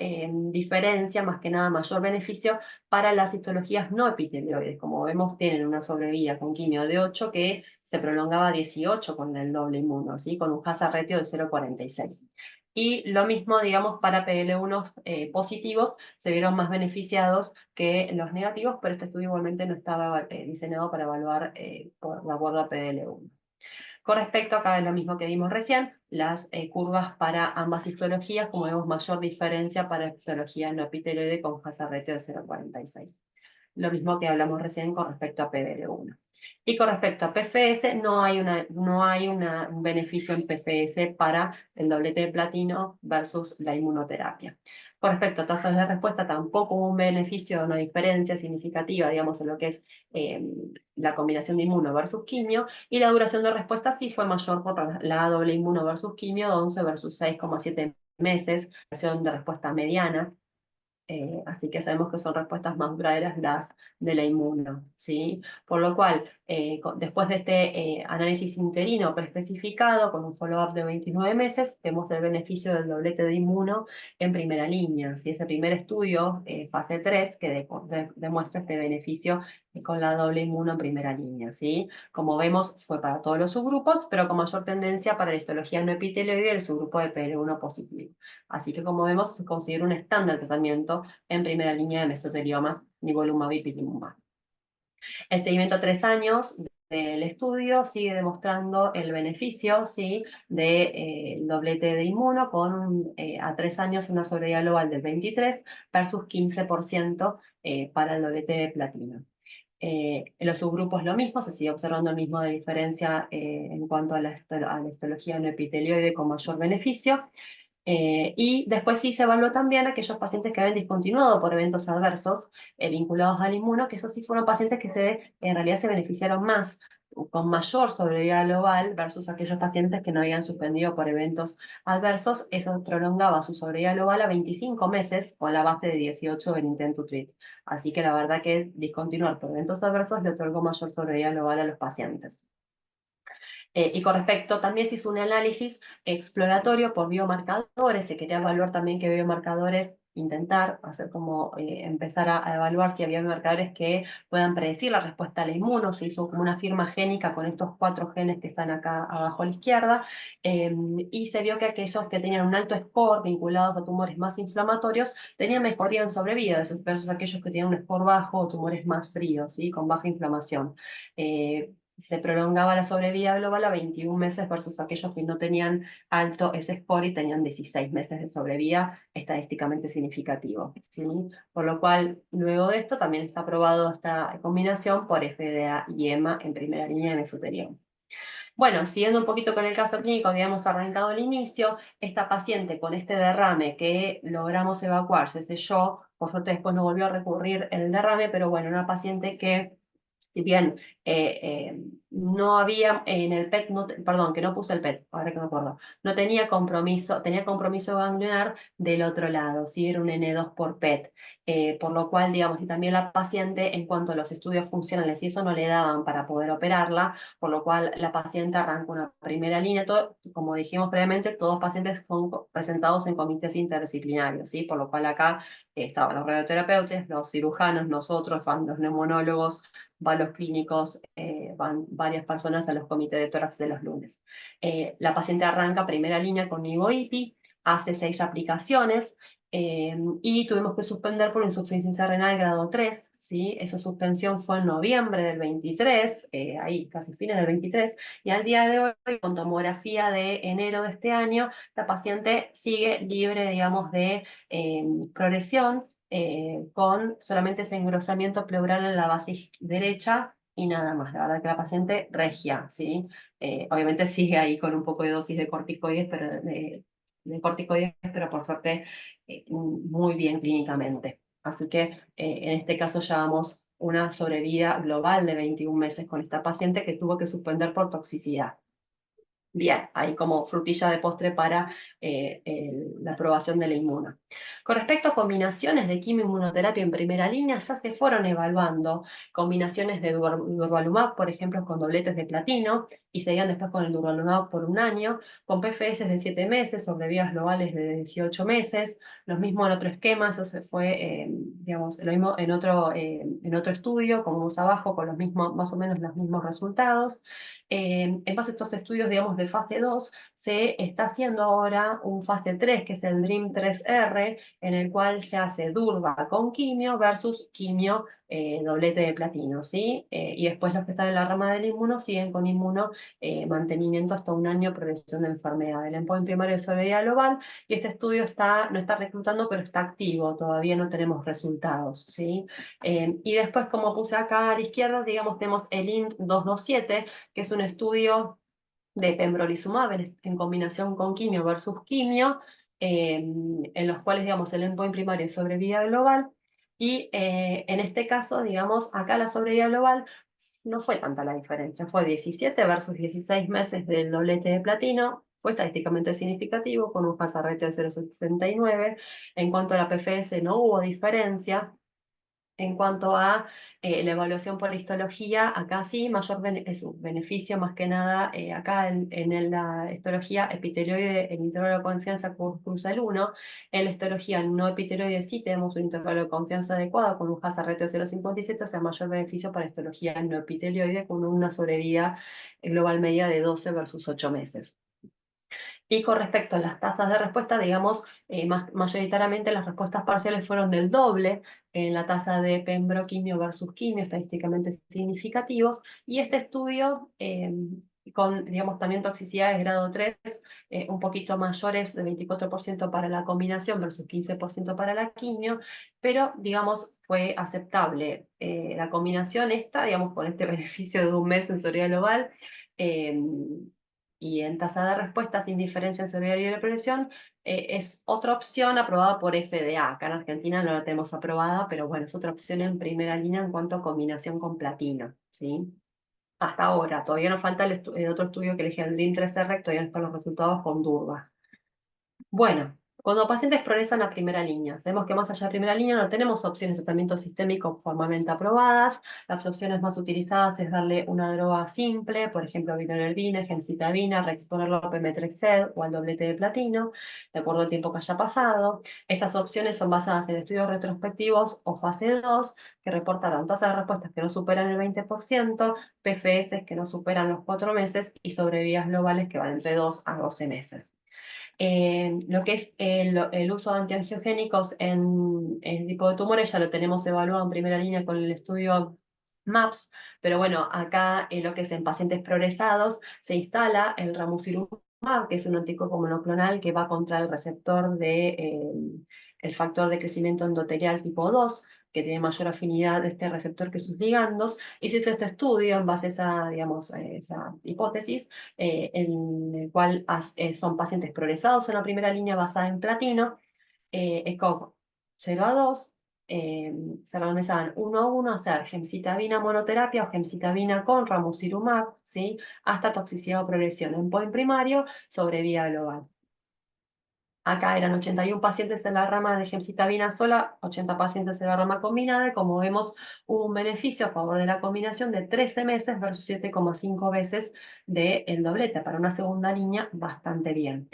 diferencia, más que nada mayor beneficio para las histologías no epitelioides. Como vemos, tienen una sobrevida con quimio de 8 que se prolongaba a 18 con el doble inmuno, ¿sí? Con un hazard ratio de 0,46. Y lo mismo, digamos, para PL1 positivos, se vieron más beneficiados que los negativos, pero este estudio igualmente no estaba diseñado para evaluar por de acuerdo a PDL1. Con respecto, acá es lo mismo que vimos recién, las curvas para ambas histologías, como vemos mayor diferencia para histología no epiteloide con hazard ratio de 0,46. Lo mismo que hablamos recién con respecto a PBL1. Y con respecto a PFS, no hay un beneficio en PFS para el doblete de platino versus la inmunoterapia. Con respecto a tasas de respuesta, tampoco hubo un beneficio, una diferencia significativa, digamos, en lo que es la combinación de inmuno versus quimio, y la duración de respuesta sí fue mayor por la doble inmuno versus quimio, 11 versus 6,7 meses, duración de respuesta mediana. Así que sabemos que son respuestas más duraderas las de la inmuno, ¿sí? Por lo cual, después de este análisis interino preespecificado con un follow-up de 29 meses, vemos el beneficio del doblete de inmuno en primera línea, ¿sí? Ese primer estudio, fase 3, que demuestra este beneficio con la doble inmuno en primera línea, ¿sí? Como vemos, fue para todos los subgrupos, pero con mayor tendencia para la histología no epiteloide y el subgrupo de PL1 positivo. Así que, como vemos, se considera un estándar de tratamiento en primera línea de mesotelioma, nivolumab y ipilimumab. El seguimiento a 3 años del estudio sigue demostrando el beneficio, ¿sí?, del doblete de inmuno con a 3 años una sobrevida global del 23 versus 15% para el doblete de platino. En los subgrupos lo mismo, se sigue observando el mismo de diferencia en cuanto a la histología no epitelioide con mayor beneficio. Y después sí se evaluó también aquellos pacientes que habían discontinuado por eventos adversos vinculados al inmuno, que esos sí fueron pacientes que en realidad se beneficiaron más, con mayor sobrevida global, versus aquellos pacientes que no habían suspendido por eventos adversos. Eso prolongaba su sobrevida global a 25 meses con la base de 18 en intent to treat. Así que la verdad que discontinuar por eventos adversos le otorgó mayor sobrevida global a los pacientes. Y con respecto, también se hizo un análisis exploratorio por biomarcadores, se quería evaluar también qué biomarcadores intentar, hacer como empezar a evaluar si había biomarcadores que puedan predecir la respuesta al inmuno. Se hizo como una firma génica con estos 4 genes que están acá abajo a la izquierda, y se vio que aquellos que tenían un alto score vinculados a tumores más inflamatorios tenían mejoría en sobrevida versus aquellos que tienen un score bajo o tumores más fríos, ¿sí?, con baja inflamación. Se prolongaba la sobrevida global a 21 meses versus aquellos que no tenían alto ese score y tenían 16 meses de sobrevida estadísticamente significativo, ¿sí? Por lo cual, luego de esto, también está aprobado esta combinación por FDA y EMA en primera línea de mesotelioma. Bueno, siguiendo un poquito con el caso clínico que habíamos arrancado al inicio, esta paciente con este derrame que logramos evacuar se selló, por suerte después no volvió a recurrir el derrame, pero bueno, una paciente que, si bien no había en el PET, perdón, que no puse el PET, ahora que me acuerdo, no tenía compromiso ganglionar del otro lado, ¿sí? Era un N2 por PET, por lo cual, digamos, y también la paciente, en cuanto a los estudios funcionales, y eso no le daban para poder operarla, por lo cual la paciente arranca una primera línea, como dijimos previamente, todos pacientes son presentados en comités interdisciplinarios, ¿sí? Por lo cual acá estaban los radioterapeutas, los cirujanos, nosotros, los neumonólogos, van los clínicos, van varias personas a los comités de tórax de los lunes. La paciente arranca primera línea con nivo-IPI, hace 6 aplicaciones, y tuvimos que suspender por insuficiencia renal grado 3, ¿sí? Esa suspensión fue en noviembre del 23, ahí casi fines del 23, y al día de hoy, con tomografía de enero de este año, la paciente sigue libre, digamos, de progresión, con solamente ese engrosamiento pleural en la base derecha y nada más. La verdad que la paciente regia, ¿sí? Obviamente sigue ahí con un poco de dosis de corticoides, pero por suerte muy bien clínicamente. Así que en este caso llevamos una sobrevida global de 21 meses con esta paciente que tuvo que suspender por toxicidad. Bien, ahí como frutilla de postre para la aprobación de la inmuna. Con respecto a combinaciones de quimioinmunoterapia en primera línea, ya se fueron evaluando combinaciones de durvalumab, por ejemplo, con dobletes de platino, y seguían después con el durvalumab por 1 año, con PFS de 7 meses, sobrevidas globales de 18 meses, lo mismo en otro esquema, eso se fue, digamos, lo mismo en otro estudio, como vemos abajo, con los mismos, más o menos los mismos resultados. En base a estos estudios, digamos, de fase 2, se está haciendo ahora un fase 3, que es el DREAMM-3R, en el cual se hace durva con quimio versus quimio doblete de platino, ¿sí? Y después los que están en la rama del inmuno siguen con inmuno mantenimiento hasta un año, prevención de enfermedad. El endpoint primario es sobrevida global, y este estudio no está reclutando, pero está activo, todavía no tenemos resultados, ¿sí? Y después, como puse acá a la izquierda, digamos, tenemos el INT-227, que es un estudio de pembrolizumab en combinación con quimio versus quimio, en los cuales, digamos, el endpoint primario es sobrevida global, y en este caso, digamos, acá la sobrevida global no fue tanta la diferencia, fue 17 versus 16 meses del doblete de platino, fue estadísticamente significativo, con un hazard ratio de 0,69. En cuanto a la PFS no hubo diferencia. En cuanto a la evaluación por histología, acá sí, mayor es un beneficio más que nada, acá la histología epitelioide, el intervalo de confianza cruza el 1, en la histología no epitelioide sí tenemos un intervalo de confianza adecuado con un hazard ratio de 0,57, o sea, mayor beneficio para histología no epitelioide con una sobrevida global media de 12 versus 8 meses. Y con respecto a las tasas de respuesta, digamos, mayoritariamente las respuestas parciales fueron del doble en la tasa de pembroquimio versus quimio, estadísticamente significativos, y este estudio, con, digamos, también toxicidades grado 3, un poquito mayores, de 24% para la combinación versus 15% para la quimio, pero, digamos, fue aceptable. La combinación esta, digamos, con este beneficio de un mes en sobrevida global, y en tasa de respuesta sin diferencia en severidad y represión, es otra opción aprobada por FDA. Acá en Argentina no la tenemos aprobada, pero bueno, es otra opción en primera línea en cuanto a combinación con platino, ¿sí? Hasta ahora, todavía nos falta el otro estudio que elegí, el DREAMM-3R, todavía no están los resultados con durva. Bueno, cuando pacientes progresan a primera línea, sabemos que más allá de primera línea no tenemos opciones de tratamiento sistémico formalmente aprobadas. Las opciones más utilizadas es darle una droga simple, por ejemplo, vinorelbina, gemcitabina, reexponerlo a pemetrexed o al doblete de platino, de acuerdo al tiempo que haya pasado. Estas opciones son basadas en estudios retrospectivos o fase 2, que reportaron tasas de respuestas que no superan el 20%, PFS que no superan los 4 meses y sobrevidas globales que van entre 2 a 12 meses. Lo que es el uso de antiangiogénicos en el tipo de tumores ya lo tenemos evaluado en primera línea con el estudio MAPS, pero bueno, acá lo que es en pacientes progresados se instala el ramucirumab, que es un anticuerpo monoclonal que va contra el receptor el factor de crecimiento endotelial tipo 2, que tiene mayor afinidad de este receptor que sus ligandos, y se hizo este estudio en base a esa, digamos, esa hipótesis, en el cual son pacientes progresados en la primera línea basada en platino, ECOG 0 a 2, se randomizaban 1 a 1 a hacer gemcitabina monoterapia o gemcitabina con ramucirumab, ¿sí? Hasta toxicidad o progresión en point primario sobre vía global. Acá eran 81 pacientes en la rama de gemcitabina sola, 80 pacientes en la rama combinada, y como vemos hubo un beneficio a favor de la combinación de 13 meses versus 7,5 veces del doblete, para una segunda línea bastante bien.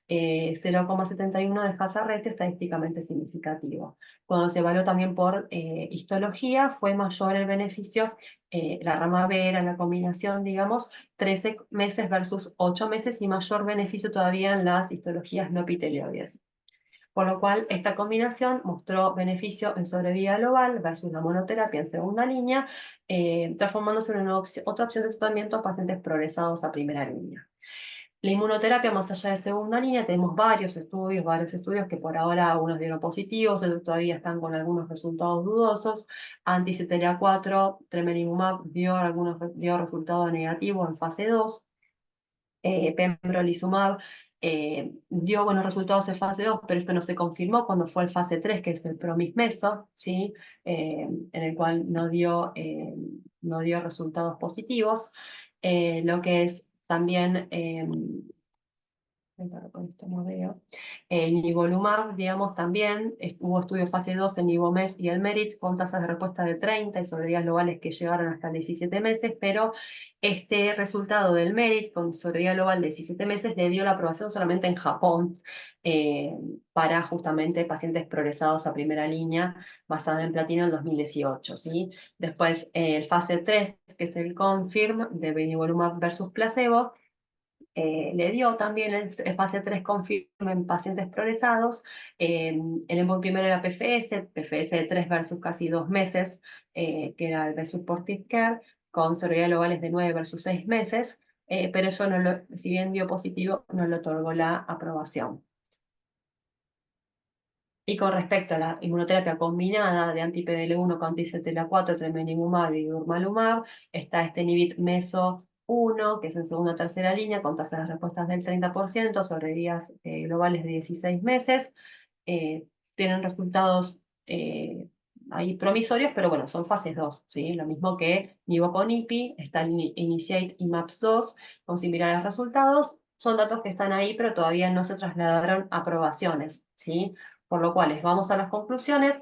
0,71 de hazard ratio estadísticamente significativo. Cuando se evaluó también por histología, fue mayor el beneficio, la rama B era la combinación, digamos, 13 meses versus 8 meses, y mayor beneficio todavía en las histologías no epitelioides. Por lo cual, esta combinación mostró beneficio en sobrevida global versus la monoterapia en segunda línea, transformándose en otra opción de tratamiento a pacientes progresados a primera línea. La inmunoterapia más allá de segunda línea, tenemos varios estudios que por ahora algunos dieron positivos, otros todavía están con algunos resultados dudosos. Anti-CTLA-4, tremelimumab dio resultados negativos en fase 2. Pembrolizumab dio buenos resultados en fase 2, pero esto no se confirmó cuando fue el fase 3, que es el promismeso, ¿sí? En el cual no dio resultados positivos. Lo que es también con esto no veo. El nivolumab, digamos, también hubo estudios fase 2 en Nivomes y el MERIT con tasas de respuesta de 30 y sobrevidas globales que llegaron hasta 17 meses, pero este resultado del MERIT con sobrevida global de 17 meses le dio la aprobación solamente en Japón, para justamente pacientes progresados a primera línea basada en platino en 2018, ¿sí? Después el fase 3, que es el CONFIRM de nivolumab versus placebo, le dio también en fase 3 confirma en pacientes progresados. El endpoint primero era PFS de 3 versus casi 2 meses, que era el de supportive care, con surrogatías globales de 9 versus 6 meses, pero eso no si bien dio positivo, no le otorgó la aprobación. Y con respecto a la inmunoterapia combinada de anti-PDL1 con anti-CTLA4, tremelimumab y durvalumab, está este Inhibit-Meso 1, que es en segunda o tercera línea, con tasas de respuestas del 30% sobre días globales de 16 meses. Tienen resultados ahí promisorios, pero bueno, son fases 2, ¿sí? Lo mismo que Nivo con IPI, está el Initiate y MAPS2, con similares resultados. Son datos que están ahí, pero todavía no se trasladaron a aprobaciones, ¿sí? Por lo cual, vamos a las conclusiones.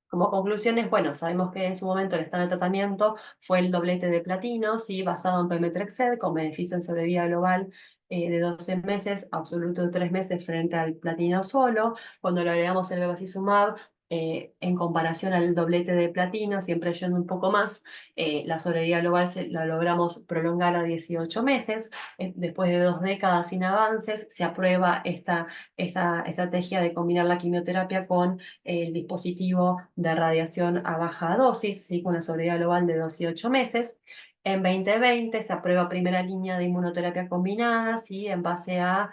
Como conclusiones, bueno, sabemos que en su momento el estándar de tratamiento fue el doblete de platino, ¿sí? Basado en pemetrexed, con beneficio en sobrevida global de 12 meses, absoluto de 3 meses frente al platino solo. Cuando le agregamos el bevacizumab, en comparación al doblete de platino, siempre yendo un poco más, la sobrevida global la logramos prolongar a 18 meses. Después de 2 décadas sin avances, se aprueba esta estrategia de combinar la quimioterapia con el dispositivo de radiación a baja dosis, ¿sí? Con una sobrevida global de 18 meses. En 2020 se aprueba primera línea de inmunoterapia combinada, ¿sí? En base a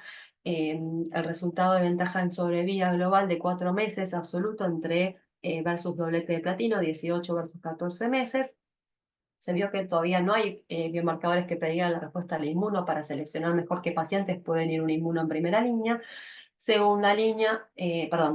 el resultado de ventaja en sobrevida global de 4 meses absoluto entre versus doblete de platino, 18 versus 14 meses. Se vio que todavía no hay biomarcadores que predigan la respuesta al inmuno para seleccionar mejor qué pacientes pueden ir un inmuno en primera línea. Segunda línea,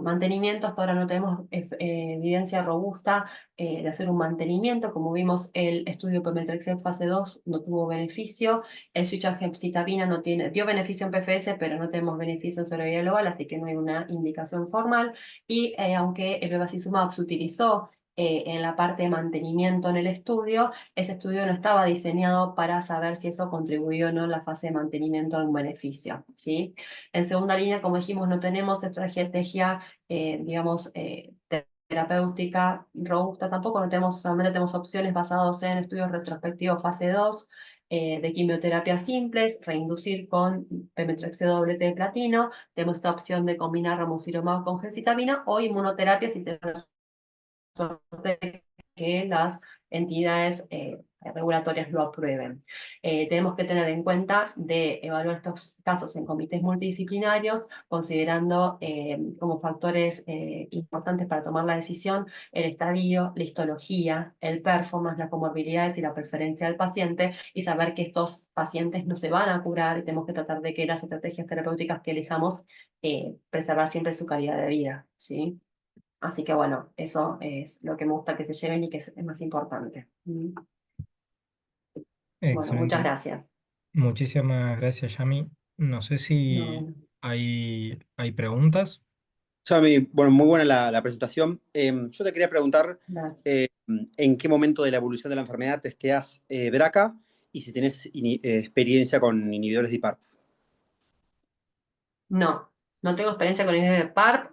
mantenimiento. Hasta ahora no tenemos evidencia robusta de hacer un mantenimiento. Como vimos, el estudio Pemetrexed fase 2 no tuvo beneficio. El switch a gemcitabina dio beneficio en PFS, pero no tenemos beneficio en sobrevida global, así que no hay una indicación formal. Y aunque el bevacizumab se utilizó en la parte de mantenimiento en el estudio, ese estudio no estaba diseñado para saber si eso contribuyó o no en la fase de mantenimiento a un beneficio, ¿sí? En segunda línea, como dijimos, no tenemos estrategia, digamos, terapéutica robusta tampoco, no tenemos, solamente tenemos opciones basadas en estudios retrospectivos fase 2, de quimioterapia simples, reinducir con pemetrexed doblete de platino. Tenemos esta opción de combinar ramucirumab con gemcitabina o inmunoterapia si tenemos suerte que las entidades regulatorias lo aprueben. Tenemos que tener en cuenta de evaluar estos casos en comités multidisciplinarios, considerando como factores importantes para tomar la decisión el estadio, la histología, el performance, las comorbilidades y la preferencia del paciente, y saber que estos pacientes no se van a curar y tenemos que tratar de que las estrategias terapéuticas que elijamos preservar siempre su calidad de vida, ¿sí? Así que bueno, eso es lo que me gusta que se lleven y que es más importante. Bueno, muchas Excelente. gracias. Muchísimas gracias, Yami. No sé si No, hay preguntas. Chami, bueno, muy buena la presentación. Yo te quería preguntar gracias. en qué momento de la evolución de la enfermedad testeas BRCA y si tenés experiencia con inhibidores de PARP. No, no tengo experiencia con el de PARP.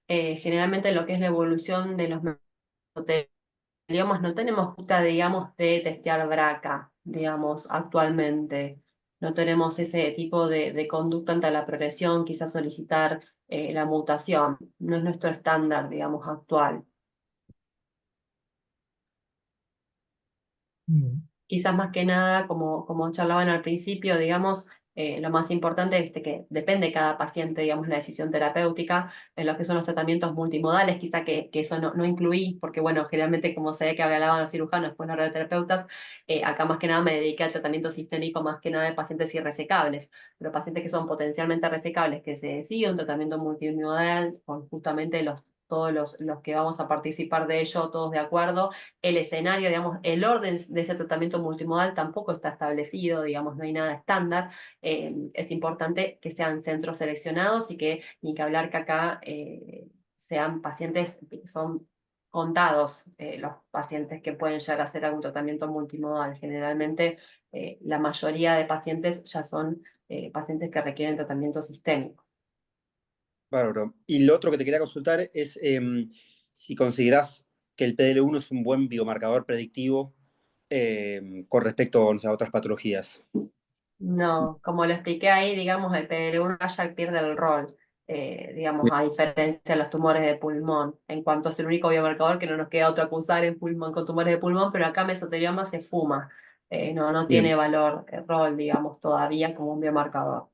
Generalmente lo que es la evolución de los mesoteliomas no tenemos justa, digamos, de testear BRCA, digamos, actualmente. No tenemos ese tipo de conducta ante la progresión, quizás solicitar la mutación. No es nuestro estándar, digamos, actual. Mm. Quizás más que nada, como charlaban al principio, digamos, lo más importante es que depende de cada paciente, digamos, la decisión terapéutica, en lo que son los tratamientos multimodales, quizá que eso no incluí, porque bueno, generalmente como sé que hablaban los cirujanos, después los radioterapeutas, acá más que nada me dediqué al tratamiento sistémico más que nada de pacientes irresecables, pero pacientes que son potencialmente resecables, que se decide un tratamiento multimodal con justamente todos los que vamos a participar de ello, todos de acuerdo. El escenario, digamos, el orden de ese tratamiento multimodal tampoco está establecido, digamos, no hay nada estándar. Es importante que sean centros seleccionados y que, ni que hablar que acá sean pacientes, son contados los pacientes que pueden llegar a hacer algún tratamiento multimodal. Generalmente la mayoría de pacientes ya son pacientes que requieren tratamiento sistémico. Bárbaro. Y lo otro que te quería consultar es si considerás que el PDL1 es un buen biomarcador predictivo con respecto, no sé, a otras patologías. No, como lo expliqué ahí, digamos, el PDL1 ya pierde el rol, digamos, a diferencia de los tumores de pulmón, en cuanto es el único biomarcador que no nos queda otro acusar en pulmón con tumores de pulmón, pero acá mesotelioma se fuma, no tiene Bien, valor, rol, digamos, todavía como un biomarcador.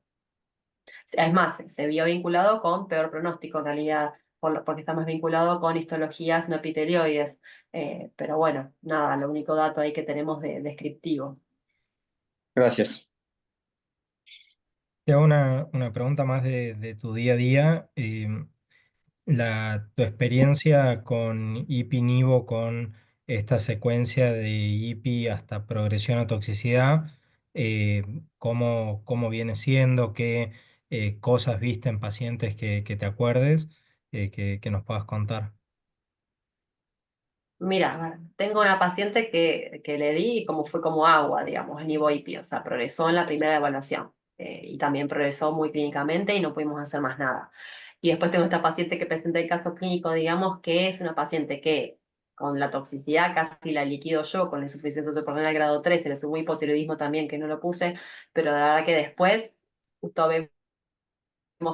Es más, se vio vinculado con peor pronóstico en realidad, porque está más vinculado con histologías no epitelioides, pero bueno, nada, lo único dato ahí que tenemos descriptivo. gracias. Te hago una pregunta más de tu día a día. Tu experiencia con IPI-NIVO, con esta secuencia de IPI hasta progresión a toxicidad, cómo viene siendo, qué cosas viste en pacientes que te acuerdes, que nos puedas contar. Mira, tengo una paciente que le di como fue como agua, digamos, en Iboipi, o sea, progresó en la primera evaluación y también progresó muy clínicamente y no pudimos hacer más nada. Y después tengo esta paciente que presenta el caso clínico, digamos, que es una paciente que con la toxicidad casi la liquido yo, con la insuficiencia suprarrenal grado 3, se le sumó hipotiroidismo también, que no lo puse, pero la verdad que después, justo vemos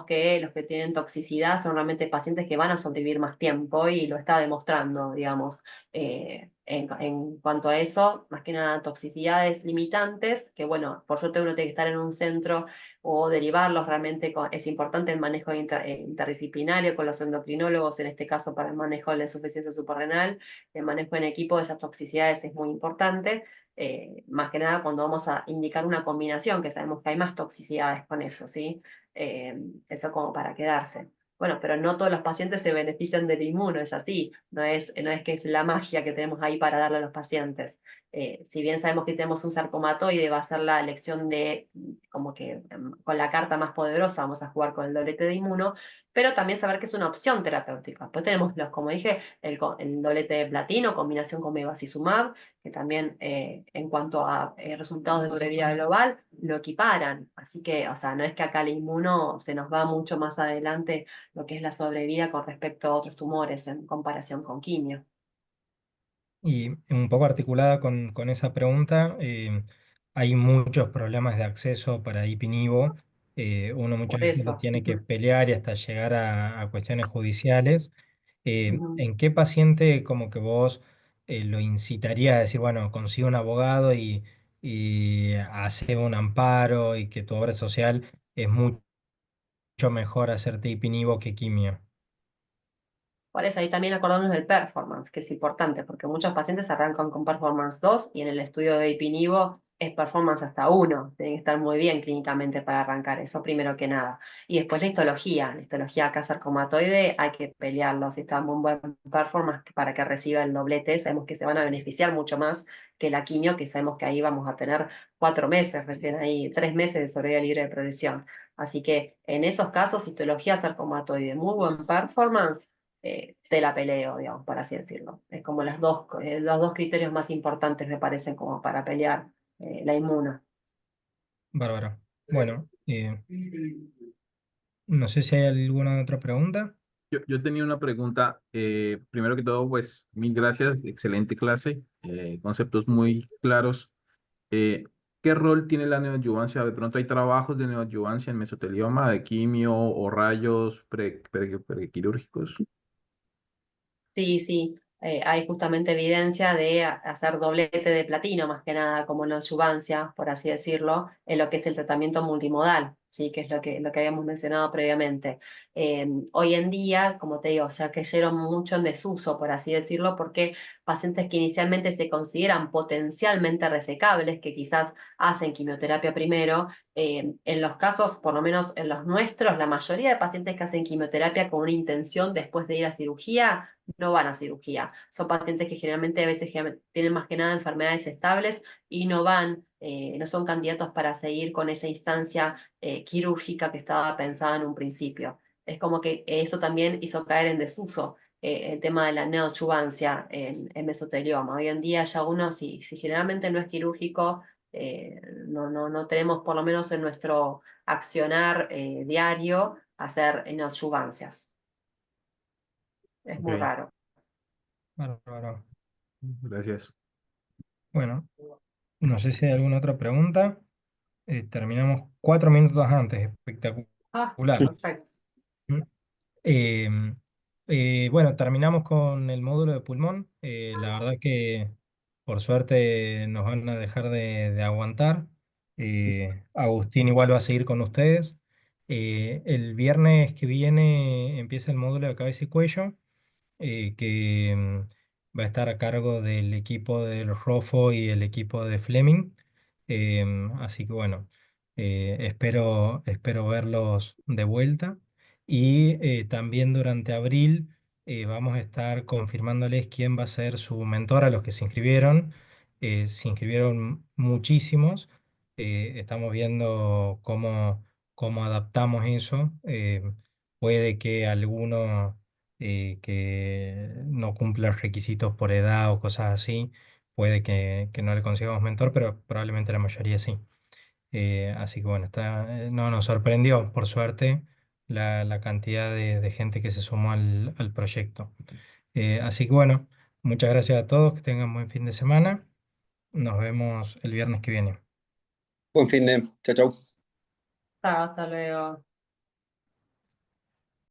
que los que tienen toxicidad son realmente pacientes que van a sobrevivir más tiempo y lo está demostrando, digamos, en cuanto a eso, más que nada toxicidades limitantes, que bueno, por suerte uno tiene que estar en un centro o derivarlos realmente, es importante el manejo interdisciplinario con los endocrinólogos, en este caso para el manejo de la insuficiencia suprarrenal, el manejo en equipo de esas toxicidades es muy importante. Más que nada cuando vamos a indicar una combinación, que sabemos que hay más toxicidades con eso, ¿sí? Eso como para quedarse. Bueno, pero no todos los pacientes se benefician del inmuno, es así, no es que es la magia que tenemos ahí para darle a los pacientes. Si bien sabemos que tenemos un sarcomatoide, va a ser la elección de, como que con la carta más poderosa vamos a jugar con el doblete de inmuno, pero también saber que es una opción terapéutica. Pues tenemos como dije, el doblete de platino, combinación con bevacizumab, que también en cuanto a resultados de sobrevida global, lo equiparan. Así que, o sea, no es que acá el inmuno se nos va mucho más adelante lo que es la sobrevida con respecto a otros tumores en comparación con quimio. Y un poco articulada con esa pregunta, hay muchos problemas de acceso para IPI-NIVO. Uno muchas Por veces lo eso. tiene que Ujú, pelear y hasta llegar a cuestiones judiciales. ujú. ¿En qué paciente como que vos lo incitarías a decir, bueno, consigue un abogado y hace un amparo y que tu obra social es mucho mejor hacerte IPI-NIVO que quimio? Por eso ahí también acordarnos del performance, que es importante, porque muchos pacientes arrancan con performance 2 y en el estudio de Ipinivo es performance hasta 1. Tienen que estar muy bien clínicamente para arrancar eso, primero que nada. Y después la histología acá sarcomatoide, hay que pelearlo. Si está en un buen performance para que reciba el doblete, sabemos que se van a beneficiar mucho más que la quimio, que sabemos que ahí vamos a tener 4 meses, recién ahí 3 meses de sobrevida libre de progresión. Así que en esos casos, histología sarcomatoide, muy buen performance, te la peleo, digamos, por así decirlo. Es como los dos criterios más importantes, me parecen, como para pelear la inmuna. Bárbaro. Bueno, no sé si hay alguna otra pregunta. Yo tenía una pregunta. Primero que todo, pues, mil gracias. Excelente clase. Conceptos muy claros. Eh, ¿Qué rol tiene la neoadjuvancia? De pronto hay trabajos de neoadjuvancia en mesotelioma, de quimio o rayos prequirúrgicos. Sí, sí, hay justamente evidencia de hacer doblete de platino, más que nada, como en adyuvancia, por así decirlo, en lo que es el tratamiento multimodal, sí, que es lo que habíamos mencionado previamente. Hoy en día, como te digo, o sea, cayeron mucho en desuso, por así decirlo, porque pacientes que inicialmente se consideran potencialmente resecables, que quizás hacen quimioterapia primero, en los casos, por lo menos en los nuestros, la mayoría de pacientes que hacen quimioterapia con una intención después de ir a cirugía, no van a cirugía. Son pacientes que generalmente a veces tienen más que nada enfermedades estables y no van, no son candidatos para seguir con esa instancia quirúrgica que estaba pensada en un principio. Es como que eso también hizo caer en desuso el tema de la neoadjuvancia en mesotelioma. Hoy en día ya uno, si generalmente no es quirúrgico, no tenemos por lo menos en nuestro accionar diario hacer neoadjuvancias. Es muy Ok, raro. Bárbaro. gracias. Bueno, no sé si hay alguna otra pregunta. terminamos 4 minutos antes, Ah, espectacular. perfecto. ¿Mm? Em, bueno, terminamos con el módulo de pulmón. La verdad que por suerte nos van a dejar de aguantar. Agustín igual va a seguir con ustedes. El viernes que viene empieza el módulo de cabeza y cuello, que va a estar a cargo del equipo del Rofo y el equipo de Fleming. Así que bueno, espero verlos de vuelta. Y también durante abril vamos a estar confirmándoles quién va a ser su mentor a los que se inscribieron. Se inscribieron muchísimos. Estamos viendo cómo adaptamos eso. Puede que alguno que no cumpla requisitos por edad o cosas así, puede que no le consigamos mentor, pero probablemente la mayoría sí. Así que bueno, no, nos sorprendió, por suerte, la cantidad de gente que se sumó al proyecto. Así que bueno, muchas gracias a todos, que tengan buen fin de semana. Nos vemos el viernes que viene. Buen fin de, chao, chao. Chao, hasta luego.